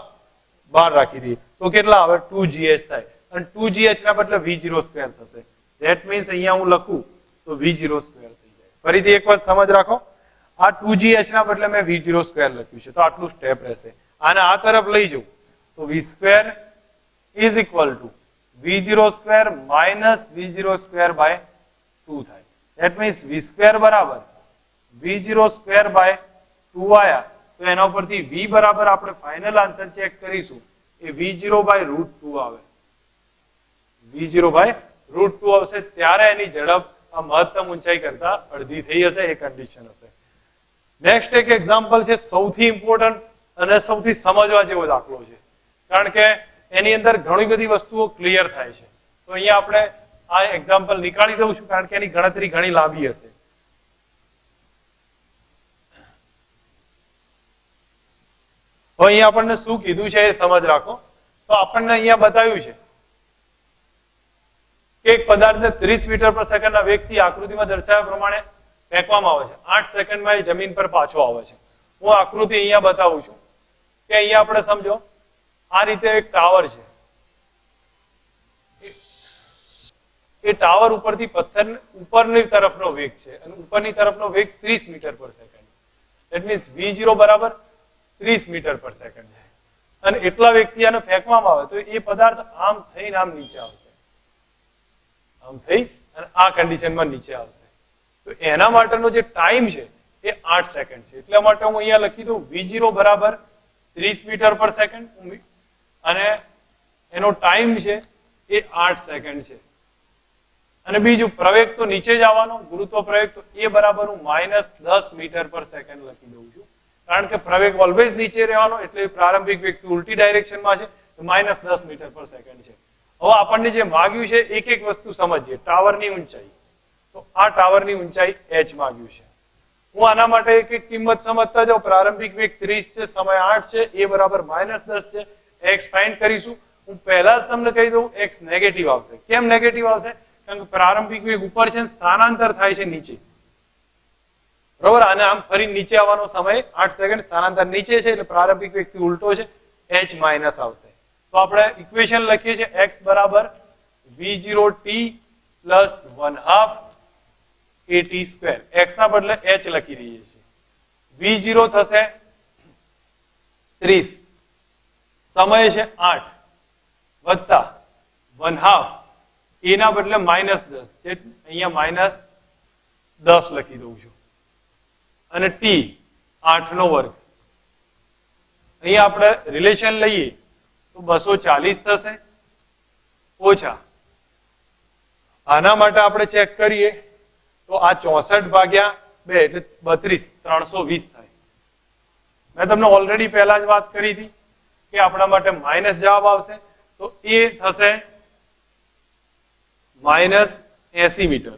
બહાર રાખી દઈએ તો કેટલા આવે? 2gh થાય, અને 2gh ના બદલે v0² થશે. ધેટ મીન્સ અહીંયા હું લખું તો v0² થઈ જાય. ફરીથી એક વાત સમજ રાખો, આ 2gh ના બદલે મેં v0² લખ્યું છે તો આટલું સ્ટેપ રહેશે. આને આ તરફ લઈ જવું તો v square is equal to v0 square minus v0 square by 2 થાય. ધેટ મીન્સ v સ્ક્વેર બરાબર v0 સ્ક્વેર બાય 2 આયા તો એના ઉપરથી v બરાબર આપણે ફાઇનલ આન્સર ચેક કરીશું એ v0 બાય √2 આવે. v0 બાય √2 આવશે ત્યારે એની ઝડપ આ મહત્તમ ઊંચાઈ કરતા અડધી થઈ હશે, એ કન્ડિશન હશે. નેક્સ્ટ એક એક્ઝામ્પલ છે, સૌથી ઇમ્પોર્ટન્ટ અને સૌથી સમજવા જેવો દાખલો છે, કારણ કે એની અંદર ઘણી બધી વસ્તુઓ ક્લિયર થાય છે. તો અહીંયા આપણે આ એક્ઝામ્પલ નીકાળી દઉં છું કારણ કે એની ગણતરી ઘણી લાંબી હશે. તો અહીંયા આપણને શું કીધું છે એ સમજ રાખો. તો આપણને અહીંયા બતાવ્યું છે કે એક પદાર્થને 30 મીટર પર સેકન્ડના વેગથી આકૃતિમાં દર્શાવ્યા પ્રમાણે ફેંકવામાં આવે છે. 8 સેકન્ડમાં એ જમીન પર પાછો આવે છે. હું આકૃતિ અહીંયા બતાવું છું કે અહીંયા આપણે સમજો આ રીતે એક ટાવર છે. એ ટાવર ઉપરથી પથ્થર ઉપરની તરફનો વેગ છે અને ઉપરની તરફનો વેગ 30 મીટર પર સેકન્ડ. ધેટ મીન્સ v0 બરાબર 30 મીટર પર સેકન્ડ છે અને એટલા વેગથી આને ફેંકવામાં આવે તો એ પદાર્થ આમ થઈને આમ નીચે આવશે, આમ થઈ અને આ કન્ડિશનમાં નીચે આવશે. તો એના માટેનો જે ટાઈમ છે એ 8 સેકન્ડ છે. એટલા માટે હું અહીંયા લખી દઉં v0 બરાબર 30 મીટર પર સેકન્ડ અને એનો ટાઈમ છે એ 8 સેકન્ડ છે. અને બીજું પ્રવેગ તો નીચે જ આવવાનો, ગુરુત્વ પ્રવેગ તો એ બરાબર હું -10 મીટર પર સેકન્ડ લખી દઉં છું કારણ કે પ્રવેગ ઓલવેઝ નીચે રહેવાનો એટલે પ્રારંભિક વેગથી ઉલટી ડાયરેક્શનમાં છે તો -10 મીટર પર સેકન્ડ છે. હવે આપણને જે માગ્યું છે એક એક વસ્તુ સમજીએ. ટાવરની ઊંચાઈ, તો આ ટાવરની ઊંચાઈ h માગ્યું છે. હું આના માટે એક એક કિંમત સમજતા જાઉં. પ્રારંભિક વેગ 30 છે, સમય 8 છે, એ બરાબર -10 છે. x ફાઇન્ડ કરીશું. હું પહેલા જ તમને કહી દઉં x નેગેટિવ આવશે. કેમ નેગેટિવ આવશે? કારણ કે પ્રારંભિક વેગ ઉપર છે, સ્થાનાંતર થાય છે નીચે, બરોબર. અને આમ ફરી નીચે આવવાનો સમય 8 સેકન્ડ, સ્થાનાંતર નીચે છે એટલે પ્રારંભિક વેગથી ઉલટો છે, h માઇનસ આવશે. તો આપણે ઇક્વેશન લખીએ છીએ x બરાબર v0t plus 1/2 at square. x ના બદલે h લખી દઈએ છીએ. v0 થશે 30, સમય છે 8 વત્તા 1/2 a ના બદલે -10, જે અહીંયા -10 લખી દઉં છું અને t 8 નો વર્ગ. અહીંયા આપણે રિલેશન લઈએ તો 240 થશે ઓછા આના માટે આપણે ચેક કરીએ તો આ 64 ભાગ્યા 2 એટલે 32, 320 થાય. મેં તમને ઓલરેડી પહેલા જ વાત કરી હતી કે આપણા માટે માઇનસ જવાબ આવશે તો એ થશે -80 મીટર.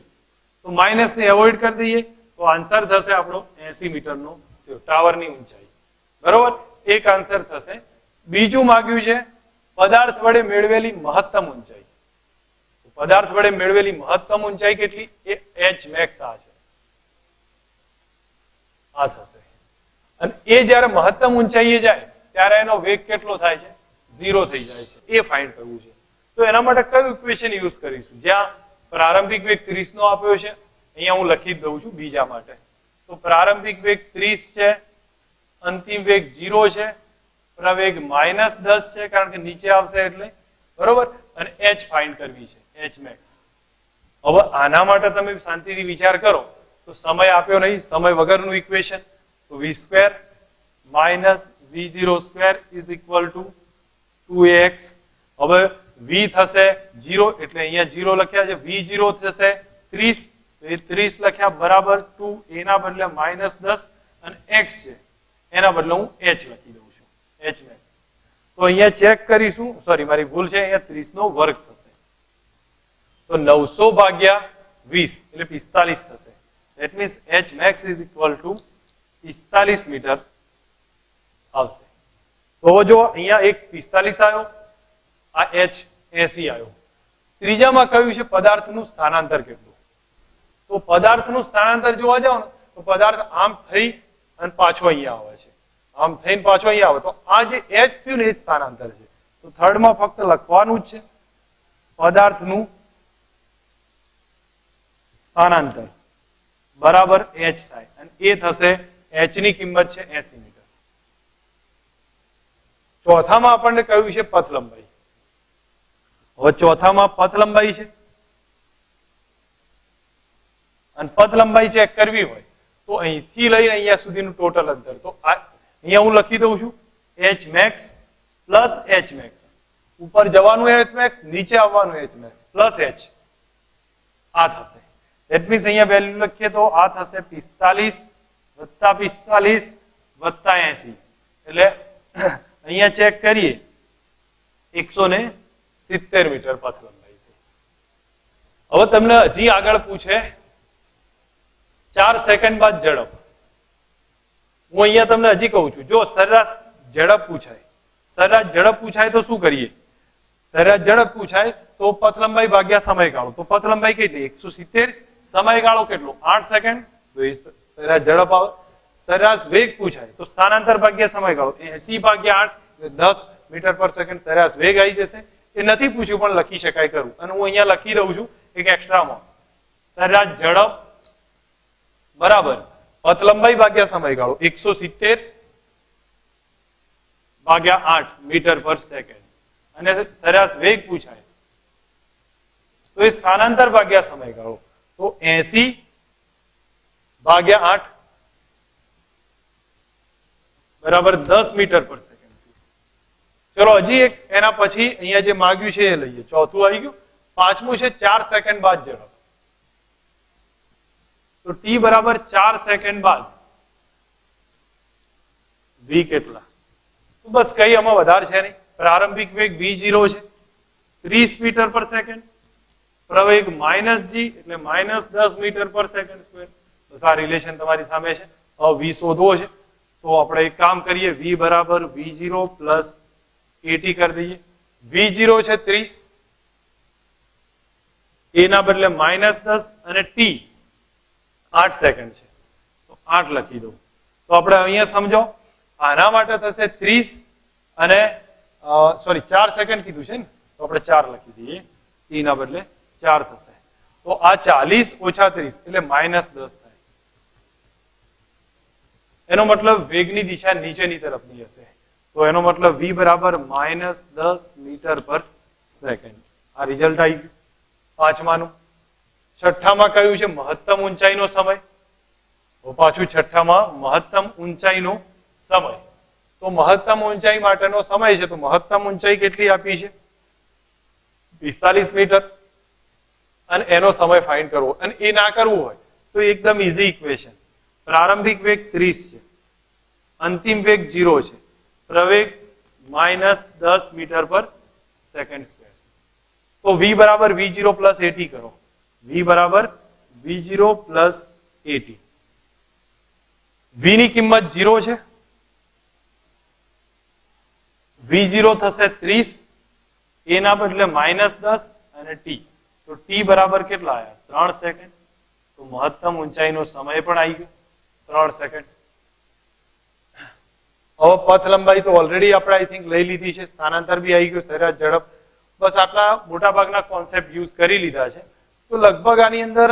તો માઇનસ ને એવોઇડ કરી દઈએ તો આન્સર થશે આપણો 80 મીટરનો ટાવરની ઊંચાઈ, બરોબર. એક આન્સર થશે. બીજું માંગ્યું છે પદાર્થ વડે મેળવેલી મહત્તમ ઊંચાઈ. પદાર્થ વડે મેળવેલી મહત્તમ ઊંચાઈ કેટલી? એ h max આ છે, આ થશે. અને એ જ્યારે મહત્તમ ઊંચાઈએ જાય ત્યારે એનો વેગ કેટલો થાય છે? 0 થઈ જાય છે. એ ફાઇન્ડ કરવું છે. તો એના માટે કયું ઇક્વેશન યુઝ કરીશું? જ્યાં પ્રારંભિક વેગ 30 નો આપ્યો છે, અહીંયા હું લખી દઉં છું બીજા માટે. તો પ્રારંભિક વેગ 30 છે, અંતિમ વેગ 0 છે, પ્રવેગ -10 છે કારણ કે નીચે આવશે એટલે, બરોબર. અને h ફાઇન્ડ કરવી છે, h max. હવે આના માટે તમે શાંતિથી વિચાર કરો તો સમય આપ્યો નહીં, સમય વગરનું ઇક્વેશન. તો v square minus v0 square is equal two 2ax. હવે v થશે 0 એટલે અહીંયા 0 લખ્યા છે. v0 થશે 30 તો એ 30 લખ્યા બરાબર 2, એના બદલે -10 અને x છે એના બદલે હું h લખી દઉં છું, h max. તો અહીંયા ચેક કરીશું, સોરી મારી ભૂલ છે, અહીંયા 30 નો વર્ગ થશે તો 900 ભાગ્યા 20 એટલે 45 થશે. That means h max is equal to 45 metre આવશે. તો જો અહીંયા એક 45 આવ્યો, આ h 80 આવ્યો. ત્રીજામાં કયું છે પદાર્થનું સ્થાનાંતર કેટલું? તો પદાર્થનું સ્થાનાંતર જોવા જાવ ને તો પદાર્થ આમ થઈ અને પાછો અહીંયા આવે છે, આમ થઈને પાછો અહીંયા આવે. તો આ જે h થયું ને એ જ સ્થાનાંતર છે. તો થર્ડમાં ફક્ત લખવાનું જ છે પદાર્થનું સ્થાનાંતર બરાબર h થાય અને એ થશે h ની કિંમત છે 80 મીટર. ચોથામાં આપણને કહ્યું છે પથ લંબાઈ. હવે ચોથામાં પથ લંબાઈ છે અને પથ લંબાઈ ચેક કરવી હોય તો અહીંથી લઈને અહીંયા સુધીનું ટોટલ અંતર, તો અહીંયા હું લખી દઉં છું h max plus h max. ઉપર જવાનું h max, નીચે આવવાનું h max પ્લસ h. આ થશે. ધેટ મીન્સ અહીંયા વેલ્યુ લખીએ તો આ થશે 45 વત્તા 45 વત્તા 80. એટલે અહીંયા ચેક કરીએ 170 મીટર પથ લંબાઈ. હવે તમને હજી આગળ પૂછે 4 સેકન્ડ બાદ ઝડપ. હું અહીંયા તમને હજી કહું છું, જો સરેરાશ ઝડપ પૂછાય, સરેરાશ ઝડપ પૂછાય તો શું કરીએ? સરેરાશ ઝડપ પૂછાય તો પથ લંબાઈ ભાગ્યા સમયગાળો. તો પથ લંબાઈ કેટલી? 170. સમયગાળો કેટલો? 8 સેકન્ડ. તો સરેરાશ ઝડપ આવે. સરેરાશ વેગ પૂછાય તો સ્થાનાંતર ભાગ્યા સમયગાળો 80 ભાગ્યા 8 10 મીટર પર સેકન્ડ સરેરાશ વેગ આવી જશે. એ નથી પૂછ્યું પણ લખી શકાય કરું, અને હું અહીંયા લખી દઉં છું એક એક્સ્ટ્રામાં. સરેરાશ ઝડપ બરાબર પથ લંબાઈ ભાગ્યા સમયગાળો 170 ભાગ્યા 8 મીટર પર સેકન્ડ, અને સરેરાશ વેગ પૂછાય તો એ સ્થાનાંતર ભાગ્યા સમયગાળો, તો 80 ભાગ્યા 8 બરાબર 10 મીટર પર સેકન્ડ. ચલો હજી એક એના પછી અહીંયા જે માંગ્યું છે એ લઈએ. ચોથું આવી ગયું. પાંચમું છે 4 સેકન્ડ બાદ ઝડપ. તો t બરાબર 4 સેકન્ડ બાદ v કેટલા? તો બસ કઈ આમાં વધારે છે નહીં. પ્રારંભિક વેગ v0 છે 30 મીટર પર સેકન્ડ, પ્રવેગ -g એટલે -10 મીટર પર સેકન્ડ સ્ક્વેર. બસ આ રિલેશન તમારી સામે છે. હવે v શોધવો છે તો આપણે એક કામ કરીએ, v બરાબર v0 પ્લસ at કરી દઈએ. v0 છે 30, a ના બદલે -10 અને t 8 સેકન્ડ છે તો 8 લખી દઉં. તો આપણે અહીંયા સમજો આના માટે થશે 30 અને સોરી 4 સેકન્ડ કીધું છે ને, તો આપણે 4 લખી દઈએ. t ના બદલે 4 થશે. તો આ 40 ઓછા 30 એટલે -10 થાય. એનો મતલબ વેગની દિશા નીચેની તરફની હશે. તો એનો મતલબ v બરાબર -10 મીટર પર સેકન્ડ. આ રિઝલ્ટ આવી ગયું પાંચમાનું. છઠ્ઠામાં કયું છે મહત્તમ ઊંચાઈનો સમય. તો પાછું છઠ્ઠામાં મહત્તમ ઊંચાઈનો સમય. તો મહત્તમ ઊંચાઈ માટેનો સમય છે, તો મહત્તમ ઊંચાઈ કેટલી આપી છે? 45 મીટર. અને એનો સમય ફાઇન્ડ કરવો, અને એ ના કરવું હોય તો એકદમ ઈઝી ઇક્વેશન. પ્રારંભિક વેગ 30 છે, અંતિમ વેગ 0 છે, પ્રવેગ -10 મીટર પર સેકન્ડ સ્ક્વેર. તો v બરાબર v0 પ્લસ at કરો. v બરાબર v0 પ્લસ at. v ની કિંમત 0 છે, v0 થશે 30, a ના બદલે -10 અને t. તો t બરાબર કેટલા આવ્યા? 3 સેકન્ડ. તો મહત્તમ ઊંચાઈનો સમય પણ આવી ગયો 3 સેકન્ડ. હવે પથ લંબાઈ તો ઓલરેડી આપણે આઈ થિંક લઈ લીધી છે, સ્થાનાંતર બી આવી ગયું, સરેરાશ ઝડપ. બસ આટલા મોટા ભાગના કોન્સેપ્ટ યુઝ કરી લીધા છે. તો લગભગ આની અંદર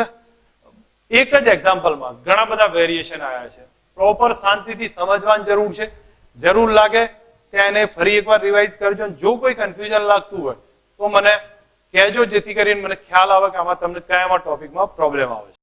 એક જ એક્ઝામ્પલમાં ઘણા બધા વેરિએશન આવ્યા છે. પ્રોપર શાંતિથી સમજવાની જરૂર છે. જરૂર લાગે ત્યાં એને ફરી એકવાર રિવાઇઝ કરજો. જો કોઈ કન્ફ્યુઝન લાગતું હોય તો મને કહેજો, જેથી કરીને મને ખ્યાલ આવે કે આમાં તમને કયામાં ટોપિકમાં પ્રોબ્લેમ આવે છે.